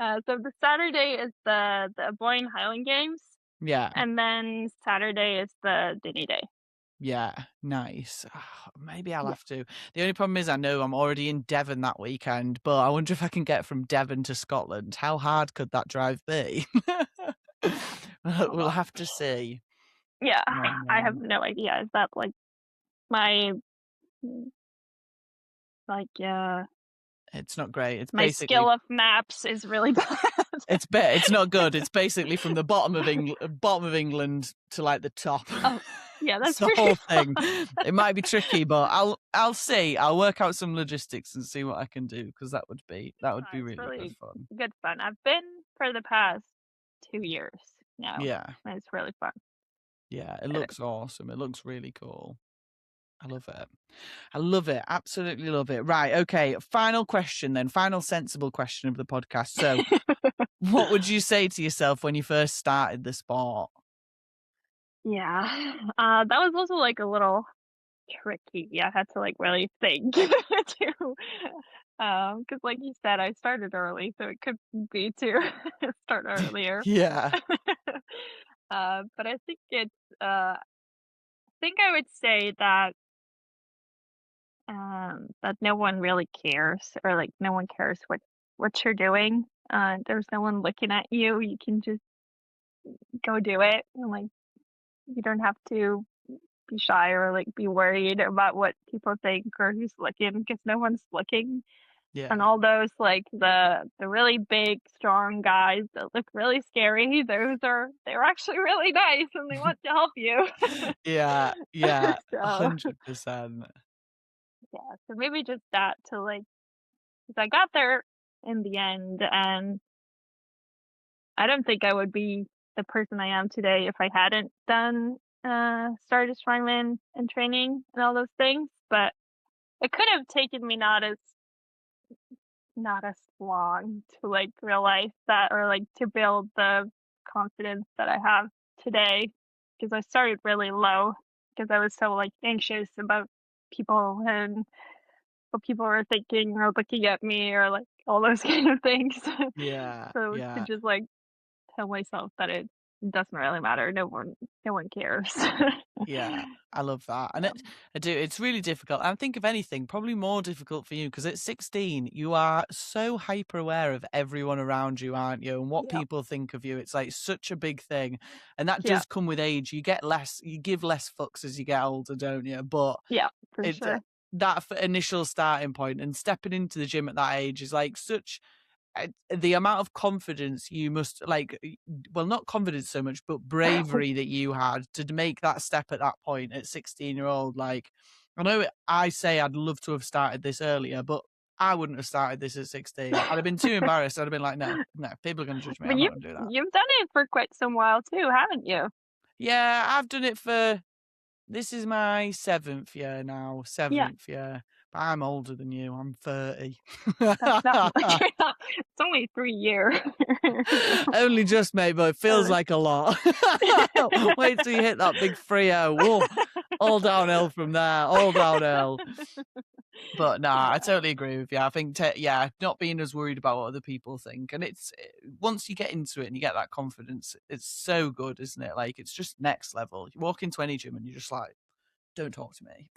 So the Saturday is the Boyne Highland Games, Yeah, and then Saturday is the Dinnie Day. yeah, nice. Ah, maybe I'll Yeah. have to. The only problem is I know I'm already in Devon that weekend, but I wonder if I can get from Devon to Scotland. How hard could that drive be? We'll Well, have to see yeah, when, I have no idea. Is that like my mm, like it's not great. my skill of maps is really bad. It's not good. It's basically from the bottom of England to, like, the top. Oh, yeah, It's that's the pretty whole thing. far. It might be tricky, but I'll see. I'll work out some logistics and see what I can do because that would be It's really good really fun. good fun. I've been for the past 2 years now, Yeah, and it's really fun. yeah, it It looks is. awesome. It looks really cool. I love it. I love it. Absolutely love it. Right, okay, final question then, final sensible question of the podcast. So, what would you say to yourself when you first started the sport? Yeah, that was also, like, a little tricky. I had to, like, really think too, because like you said, I started early, so it could be to start earlier. Yeah, But I think I would say that no one really cares, or, like, no one cares what you're doing. There's no one looking at you. You can just go do it, and, like, you don't have to be shy or, like, be worried about what people think or who's looking, because no one's looking. And yeah. all those, like, the really big, strong guys that look really scary, they're actually really nice and they want to help you. Yeah, yeah, So, 100%. yeah, so maybe just that to, like, 'cause I got there in the end, and I don't think I would be the person I am today if I hadn't started strongman and training and all those things, but it could have taken me not as long to, like, realize that, or, like, to build the confidence that I have today, because I started really low because I was so, like, anxious about people and what people were thinking or looking at me, or, like, all those kind of things. Yeah, So to yeah. just, like, tell myself that it doesn't really matter. No one cares. Yeah, I love that. And I do. It's really difficult. I think if anything, probably more difficult for you because at 16, you are so hyper aware of everyone around you, aren't you? And what Yeah. people think of you. It's like such a big thing. And that Yeah. does come with age. You give less fucks as you get older, don't you? But Yeah, for it sure. that initial starting point and stepping into the gym at that age is like such the amount of confidence you must well, not confidence so much, but bravery that you had to make that step at that point at 16-year-old. Like, I know I say I'd love to have started this earlier, but I wouldn't have started this at 16. I'd have been too embarrassed. I'd have been like, no, people are going to judge me. But I'm not going to do that. you've done it for quite some while too, haven't you? Yeah, I've done it this is my 7th year now, Yeah. 7th year. But I'm older than you. I'm 30. That's not much. It's only 3 years. Only just, mate, but it feels like a lot. Wait till you hit that big 3-0. Whoa, all downhill from there, all downhill. But nah, I totally agree with you. I think, not being as worried about what other people think. And it's once you get into it and you get that confidence, it's so good, isn't it? Like, it's just next level. You walk into any gym and you're just like, don't talk to me.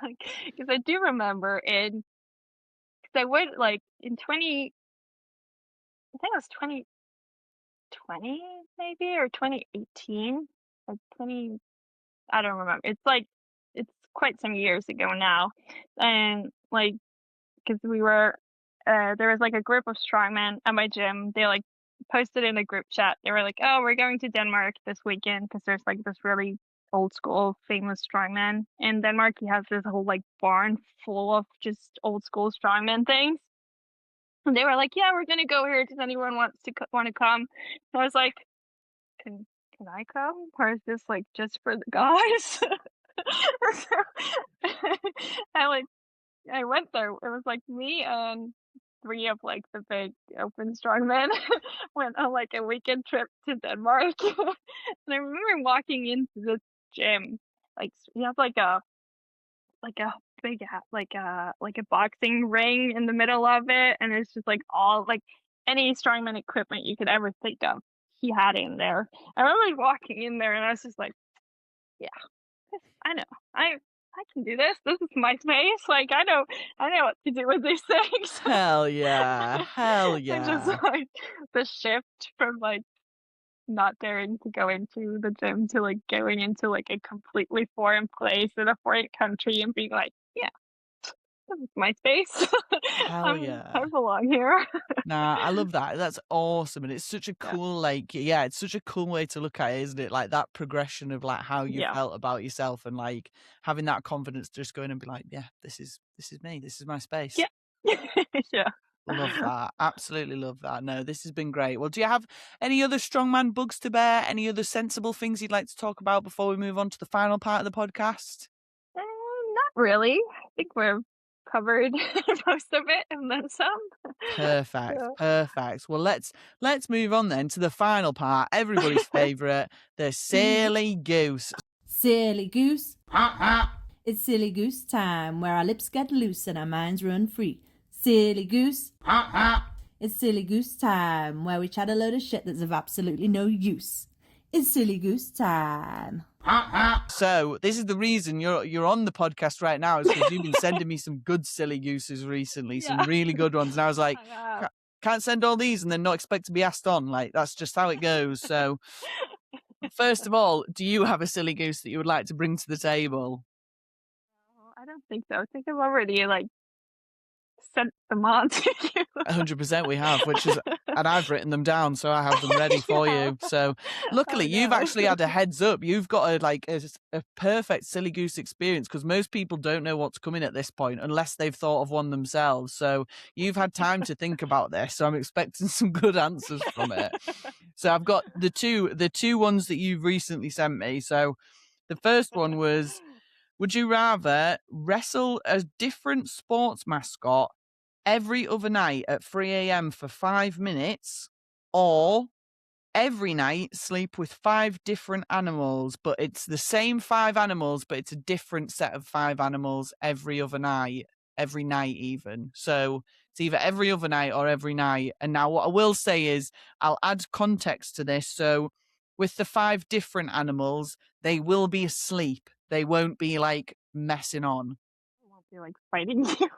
Like, because I do remember because I went like in 20, I think it was 2020 maybe, or 2018, or 20, I don't remember. It's quite some years ago now, and like because there was like a group of strongmen at my gym. They like posted in a group chat. They were like, "Oh, we're going to Denmark this weekend because there's like this really old school famous strongman in Denmark. He has this whole like barn full of just old school strongman things." And they were like, "Yeah, we're gonna go here. Does anyone want to come?" And I was like, "Can I come? Or is this like just for the guys?" So, I went there. It was like me and 3 of like the big open strongmen went on like a weekend trip to Denmark. And I remember walking into this gym, like we have like a big like a boxing ring in the middle of it, and it's just like all like any strongman equipment you could ever think of, he had in there. I remember walking in there and I was just like, yeah, I know. I can do this. This is my space. Like I know what to do with these things. Hell yeah. Hell And just yeah. like the shift from like not daring to go into the gym to like going into like a completely foreign place in a foreign country and being like, yeah, this is my space. Hell yeah. I belong here. Nah, I love that. That's awesome. And it's such a Yeah. cool, it's such a cool way to look at it, isn't it? Like that progression of like how you Yeah. felt about yourself and like having that confidence to just go in and be like, yeah, this is me. This is my space. Yeah. Yeah. Love that. Absolutely love that. No, this has been great. Well, do you have any other strongman bugs to bear? Any other sensible things you'd like to talk about before we move on to the final part of the podcast? Not really. I think we've covered most of it and then some. Perfect. Yeah. Perfect. Well, let's move on then to the final part. Everybody's favorite, the silly goose. Silly goose. It's silly goose time, where our lips get loose and our minds run free. Silly goose. It's silly goose time, where we chat a load of shit that's of absolutely no use. It's silly goose time. So this is the reason you're on the podcast right now, is because you've been sending me some good silly gooses recently, some really good ones. And I was like, can't send all these and then not expect to be asked on. Like, that's just how it goes. So first of all, do you have a silly goose that you would like to bring to the table? I don't think so. I think I've already like sent them on to you. 100% we have, and I've written them down, so I have them ready for you. So luckily you've actually had a heads up. You've got a perfect silly goose experience, because most people don't know what's coming at this point unless they've thought of one themselves. So you've had time to think about this. So I'm expecting some good answers from it. So I've got the two ones that you've recently sent me. So the first one was, would you rather wrestle a different sports mascot every other night at 3 a.m. for 5 minutes, or every night sleep with 5 different animals, but it's the same 5 animals, but it's a different set of 5 animals every other night, every night even? So It's either every other night or every night. And now what I will say is I'll add context to this. So with the 5 different animals, they will be asleep. They won't be like messing on. They won't be like fighting you.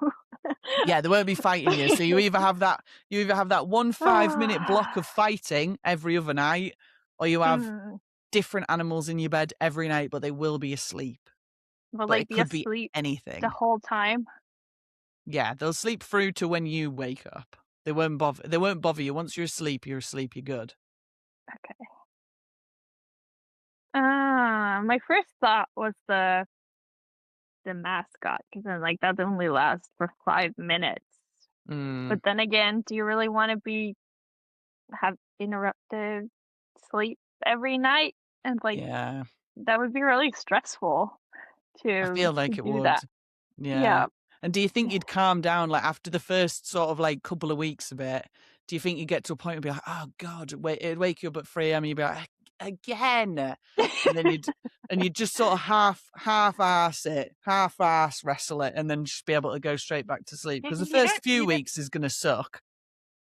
Yeah, they won't be fighting you. So you either have that 1 5-minute block of fighting every other night, or you have different animals in your bed every night, but they will be asleep. Will But they it be could be asleep anything. the whole time? Yeah, they'll sleep through to when you wake up. They won't bother you. Once you're asleep, you're good. Okay. My first thought was the mascot, because then like that only lasts for 5 minutes. But then again, do you really want to have interrupted sleep every night? And like Yeah. that would be really stressful I feel like to it do would. that. Yeah. And do you think you'd calm down like after the first sort of like couple of weeks of it? Do you think you'd get to a point and be like, oh God, it'd wake you up at 3 a.m. and you'd be like, again. And then you'd just sort of half-ass wrestle it and then just be able to go straight back to sleep. Because the first few weeks is going to suck.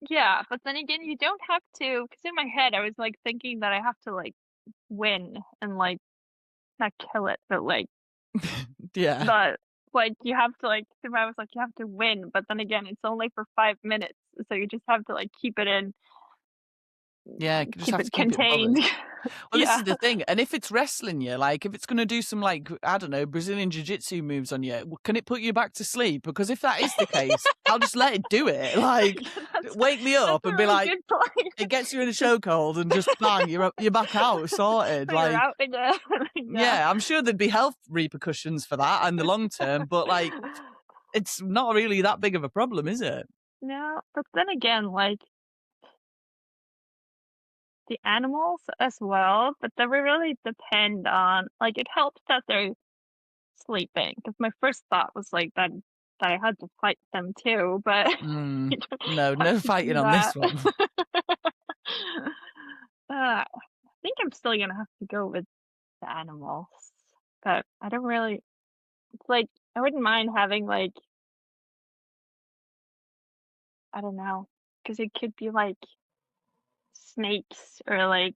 Yeah, but then again, you don't have to, because in my head, I was like thinking that I have to like win and like not kill it, but like, yeah. But like you have to like, I was like, you have to win, but then again, it's only for 5 minutes, so you just have to like keep it in. Yeah, keep it contained. Well, this is the thing. And if it's wrestling you, like if it's going to do some like, I don't know, Brazilian jiu-jitsu moves on you, can it put you back to sleep? Because if that is the case, I'll just let it do it. Like, wake me up and be like, it gets you in a chokehold and just bang, you're back out, sorted. You're like, out again. Yeah, I'm sure there'd be health repercussions for that in the long term, but like, it's not really that big of a problem, is it? No, but then again, like, the animals as well, but they really depend on, like, it helps that they're sleeping, because my first thought was like that I had to fight them too, but no fighting on this one. I think I'm still gonna have to go with the animals, but I don't really, it's like, I wouldn't mind having like, I don't know, because it could be like snakes or like,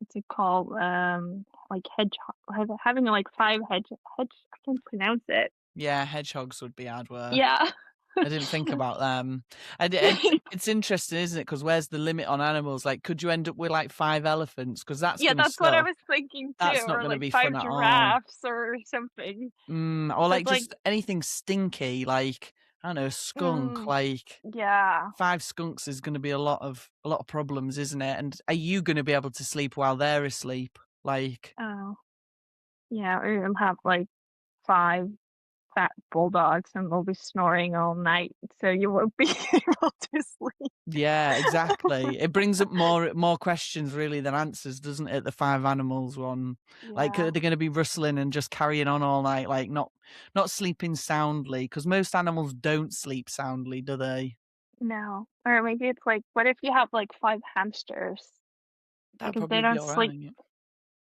what's it called? Like hedgehog, having like 5 I can't pronounce it. Yeah, hedgehogs would be hard work. Yeah. I didn't think about them. It's interesting, isn't it? Because where's the limit on animals? Like, could you end up with like 5 elephants? Because that's what I was thinking too. That's not going to be 5 fun at all. giraffes or something. Or like just anything stinky, like I don't know, a skunk. Like 5 skunks is going to be a lot of problems, isn't it? And are you going to be able to sleep while they're asleep? Like, oh, yeah, or you'll have like 5 fat bulldogs and they'll be snoring all night, so you won't be able to sleep. Yeah, exactly. It brings up more questions really than answers, doesn't it? The 5 animals one. Like, are they going to be rustling and just carrying on all night, like not sleeping soundly? Because most animals don't sleep soundly, do they? No. Or maybe it's like, what if you have like 5 hamsters? That'd probably be all right.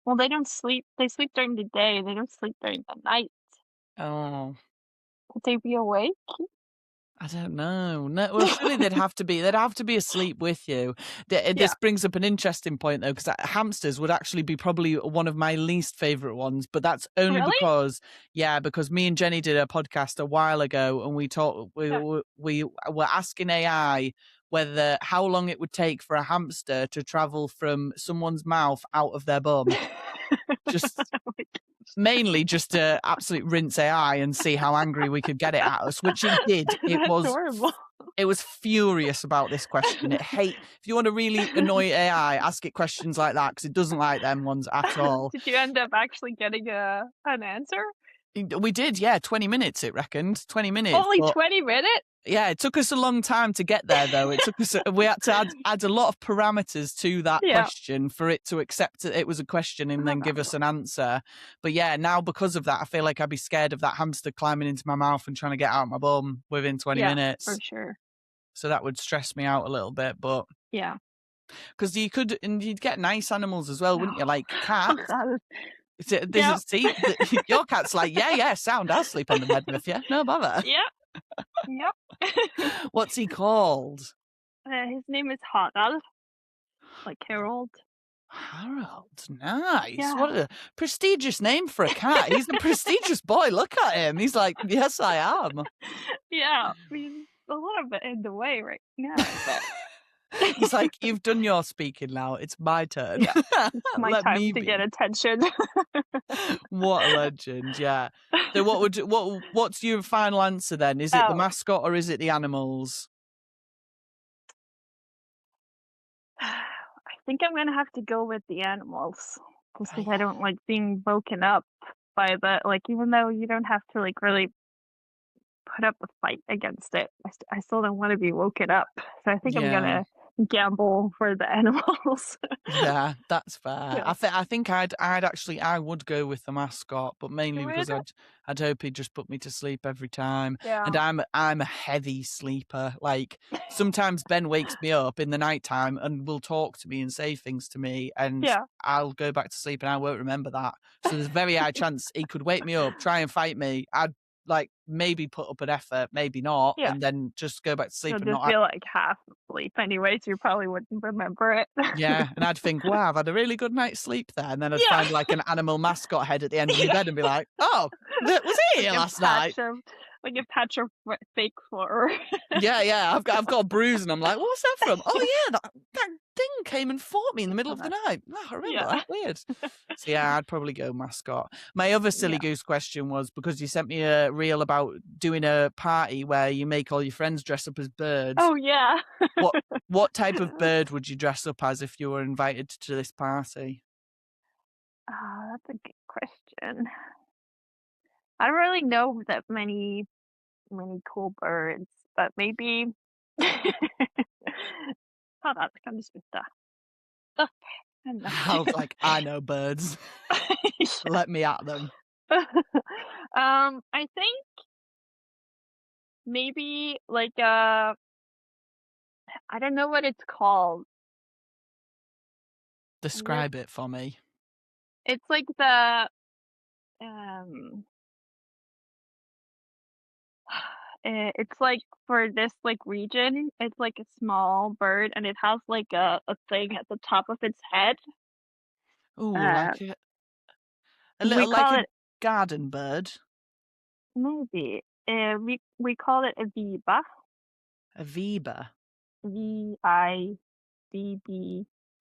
Well, they don't sleep. They sleep during the day. They don't sleep during the night. Oh. Would they be awake? I don't know. No, well, surely they'd have to be asleep with you. This brings up an interesting point though, because hamsters would actually be probably one of my least favorite ones, but that's only because me and Jenny did a podcast a while ago, and we were asking AI how long it would take for a hamster to travel from someone's mouth out of their bum. Just mainly just to absolutely rinse AI and see how angry we could get it at us, which it did. It was furious about this question. If you want to really annoy AI, ask it questions like that, because it doesn't like them ones at all. Did you end up actually getting an answer? We did, 20 minutes it reckoned. 20 minutes. Only 20 minutes? Yeah, it took us a long time to get there though. We had to add a lot of parameters to that question for it to accept it was a question and then give us an answer. But yeah, now because of that, I feel like I'd be scared of that hamster climbing into my mouth and trying to get out my bum within 20 minutes. For sure. So that would stress me out a little bit, but yeah. Because you'd get nice animals as well, wouldn't you? Like cats. See, your cat's like, sound, I'll sleep on the bed with you. No bother. Yeah, Yep. What's he called? His name is Harald, like Harold. Harold, nice. Yeah. What a prestigious name for a cat. He's a prestigious boy. Look at him. He's like, yes, I am. Yeah, he's a little bit in the way right now, but He's like, you've done your speaking now. It's my turn. yeah, it's my Let time me to be. get attention. What a legend, yeah. So what's your final answer then? Is it the mascot or is it the animals? I think I'm gonna have to go with the animals, just because I don't like being woken up by the, like, even though you don't have to like really put up a fight against it, I still don't want to be woken up. So I think I'm gonna gamble for the animals. Yeah, that's fair. Yeah. I think I would go with the mascot, but mainly because I'd hope he'd just put me to sleep every time. Yeah. And I'm a heavy sleeper. Like sometimes Ben wakes me up in the nighttime and will talk to me and say things to me, and I'll go back to sleep and I won't remember that. So there's a very high chance he could wake me up, try and fight me. I'd like maybe put up an effort, maybe not, and then just go back to sleep. You'll just feel like half asleep anyway, so you probably wouldn't remember it. Yeah, and I'd think, wow, I've had a really good night's sleep there, and then I'd find like an animal mascot head at the end of my bed and be like, oh, was he here last night? Like a patch of fake fur. Yeah, I've got a bruise, and I'm like, what's that from? Oh yeah, that thing came and fought me in the middle of the night. Oh, I remember that. Weird. So yeah, I'd probably go mascot. My other silly goose question was, because you sent me a reel about doing a party where you make all your friends dress up as birds. Oh yeah. What type of bird would you dress up as if you were invited to this party? That's a good question. I don't really know that many cool birds, but maybe. I was like, I know birds. Let me at them. I think maybe like I don't know what it's called. Describe it for me. It's like the it's like for this like region, it's like a small bird and it has like a thing at the top of its head. Ooh, like a little like a garden bird. Maybe. We call it a viba. A viba. VIBBA.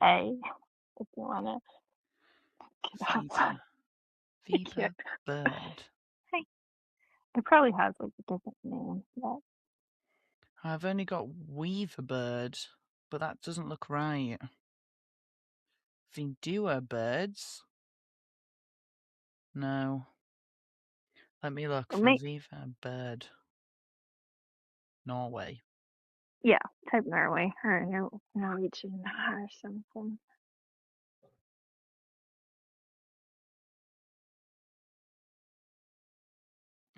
If you wanna Viba. Viba bird. Hey. It probably has like a different name. But... I've only got weaver bird, but that doesn't look right. Vidua birds. No. Let me look for Viva bird. Norway. Yeah, type Norway or Norwegian or something.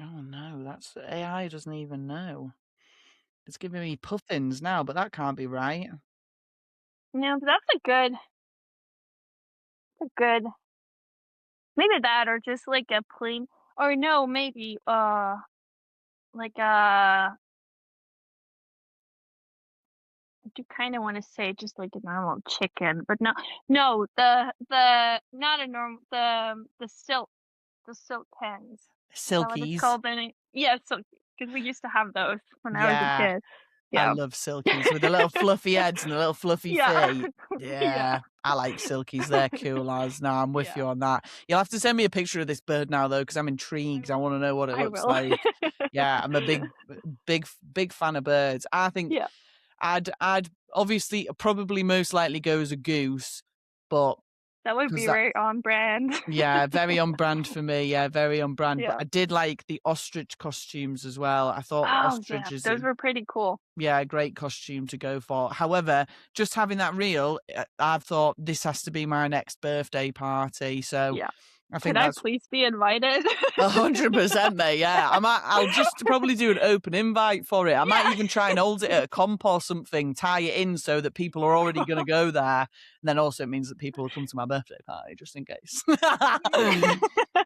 Oh no, that's AI doesn't even know. It's giving me puffins now, but that can't be right. No, but that's a good. Maybe that, or just like a plain, or no, maybe like I do kind of want to say just like a normal chicken, but no, the not a normal the silk hens. Silkies. It's called silkies, because we used to have those when I was a kid. Yeah, I love silkies with the little fluffy heads and the little fluffy feet. Yeah, I like silkies. They're cool as. No, I'm with you on that. You'll have to send me a picture of this bird now, though, because I'm intrigued. I want to know what it looks like. Yeah, I'm a big fan of birds. I think I'd obviously probably most likely go as a goose, but that would be very on brand. Yeah, very on brand for me. Yeah, very on brand. But I did like the ostrich costumes as well. I thought ostriches. Those were pretty cool. Yeah, great costume to go for. However, just having that reel, I've thought this has to be my next birthday party. So I think Could I that's please be invited? 100%, mate. Yeah, I'll just probably do an open invite for it. I might even try and hold it at a comp or something, tie it in so that people are already going to go there. And then also it means that people will come to my birthday party just in case.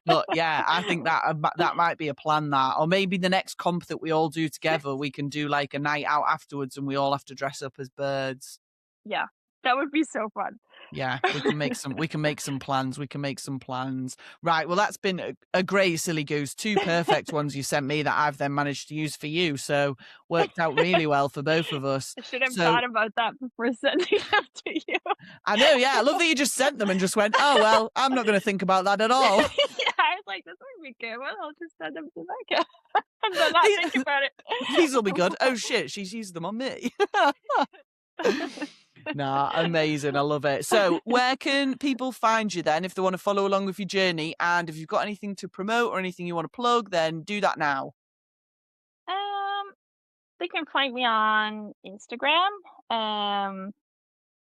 But yeah, I think that might be a plan. That, or maybe the next comp that we all do together, we can do like a night out afterwards, and we all have to dress up as birds. Yeah, that would be so fun. Yeah, we can make some plans. We can make some plans. Right, well, that's been a great Silly Goose. 2 perfect ones you sent me that I've then managed to use for you. So worked out really well for both of us. I should have thought about that before sending them to you. I know, yeah. I love that you just sent them and just went, oh, well, I'm not going to think about that at all. Yeah, I was like, this would be good. Well, I'll just send them to Becca and then not think about it. These will be good. Oh, shit, she's used them on me. Nah, amazing. I love it. So where can people find you then if they want to follow along with your journey? And if you've got anything to promote or anything you want to plug, then do that now. They can find me on Instagram.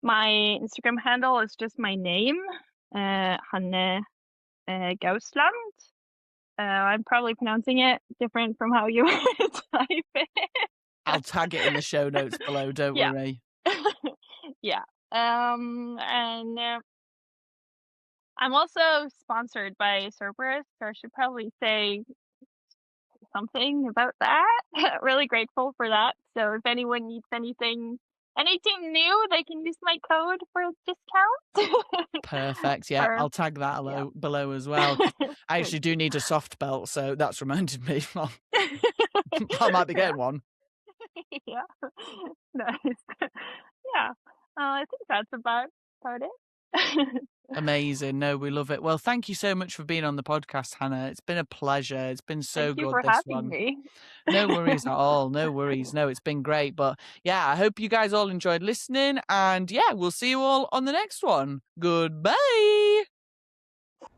My Instagram handle is just my name, Hanne Gausland. I'm probably pronouncing it different from how you would type it. I'll tag it in the show notes below, don't worry. Yeah. And I'm also sponsored by Cerberus, so I should probably say something about that. Really grateful for that. So if anyone needs anything new, they can use my code for a discount. Perfect. Yeah, I'll tag that below as well. I actually do need a soft belt, so that's reminded me. I might be getting one. Yeah. Nice. Yeah. I think that's about it. Amazing. No, we love it. Well, thank you so much for being on the podcast, Hannah. It's been a pleasure. It's been so good. Thank you for having me. No worries at all. No worries. No, it's been great. But yeah, I hope you guys all enjoyed listening. And yeah, we'll see you all on the next one. Goodbye.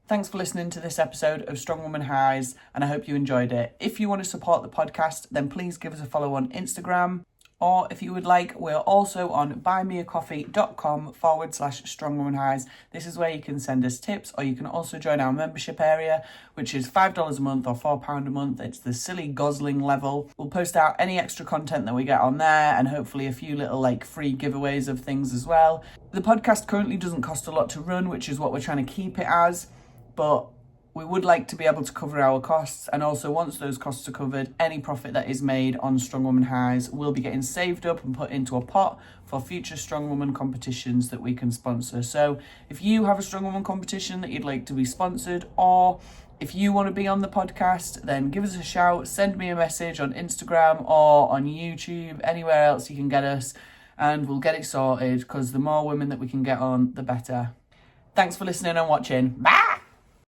Thanks for listening to this episode of Strongwoman Highs, and I hope you enjoyed it. If you want to support the podcast, then please give us a follow on Instagram. Or if you would like, we're also on buymeacoffee.com/strongwomanhighs. This is where you can send us tips, or you can also join our membership area, which is $5 a month or £4 a month. It's the silly gosling level. We'll post out any extra content that we get on there, and hopefully a few little free giveaways of things as well. The podcast currently doesn't cost a lot to run, which is what we're trying to keep it as, but we would like to be able to cover our costs, and also once those costs are covered, any profit that is made on Strongwoman Highs will be getting saved up and put into a pot for future Strongwoman competitions that we can sponsor. So if you have a Strongwoman competition that you'd like to be sponsored, or if you want to be on the podcast, then give us a shout, send me a message on Instagram or on YouTube, anywhere else you can get us, and we'll get it sorted, because the more women that we can get on, the better. Thanks for listening and watching. Bye!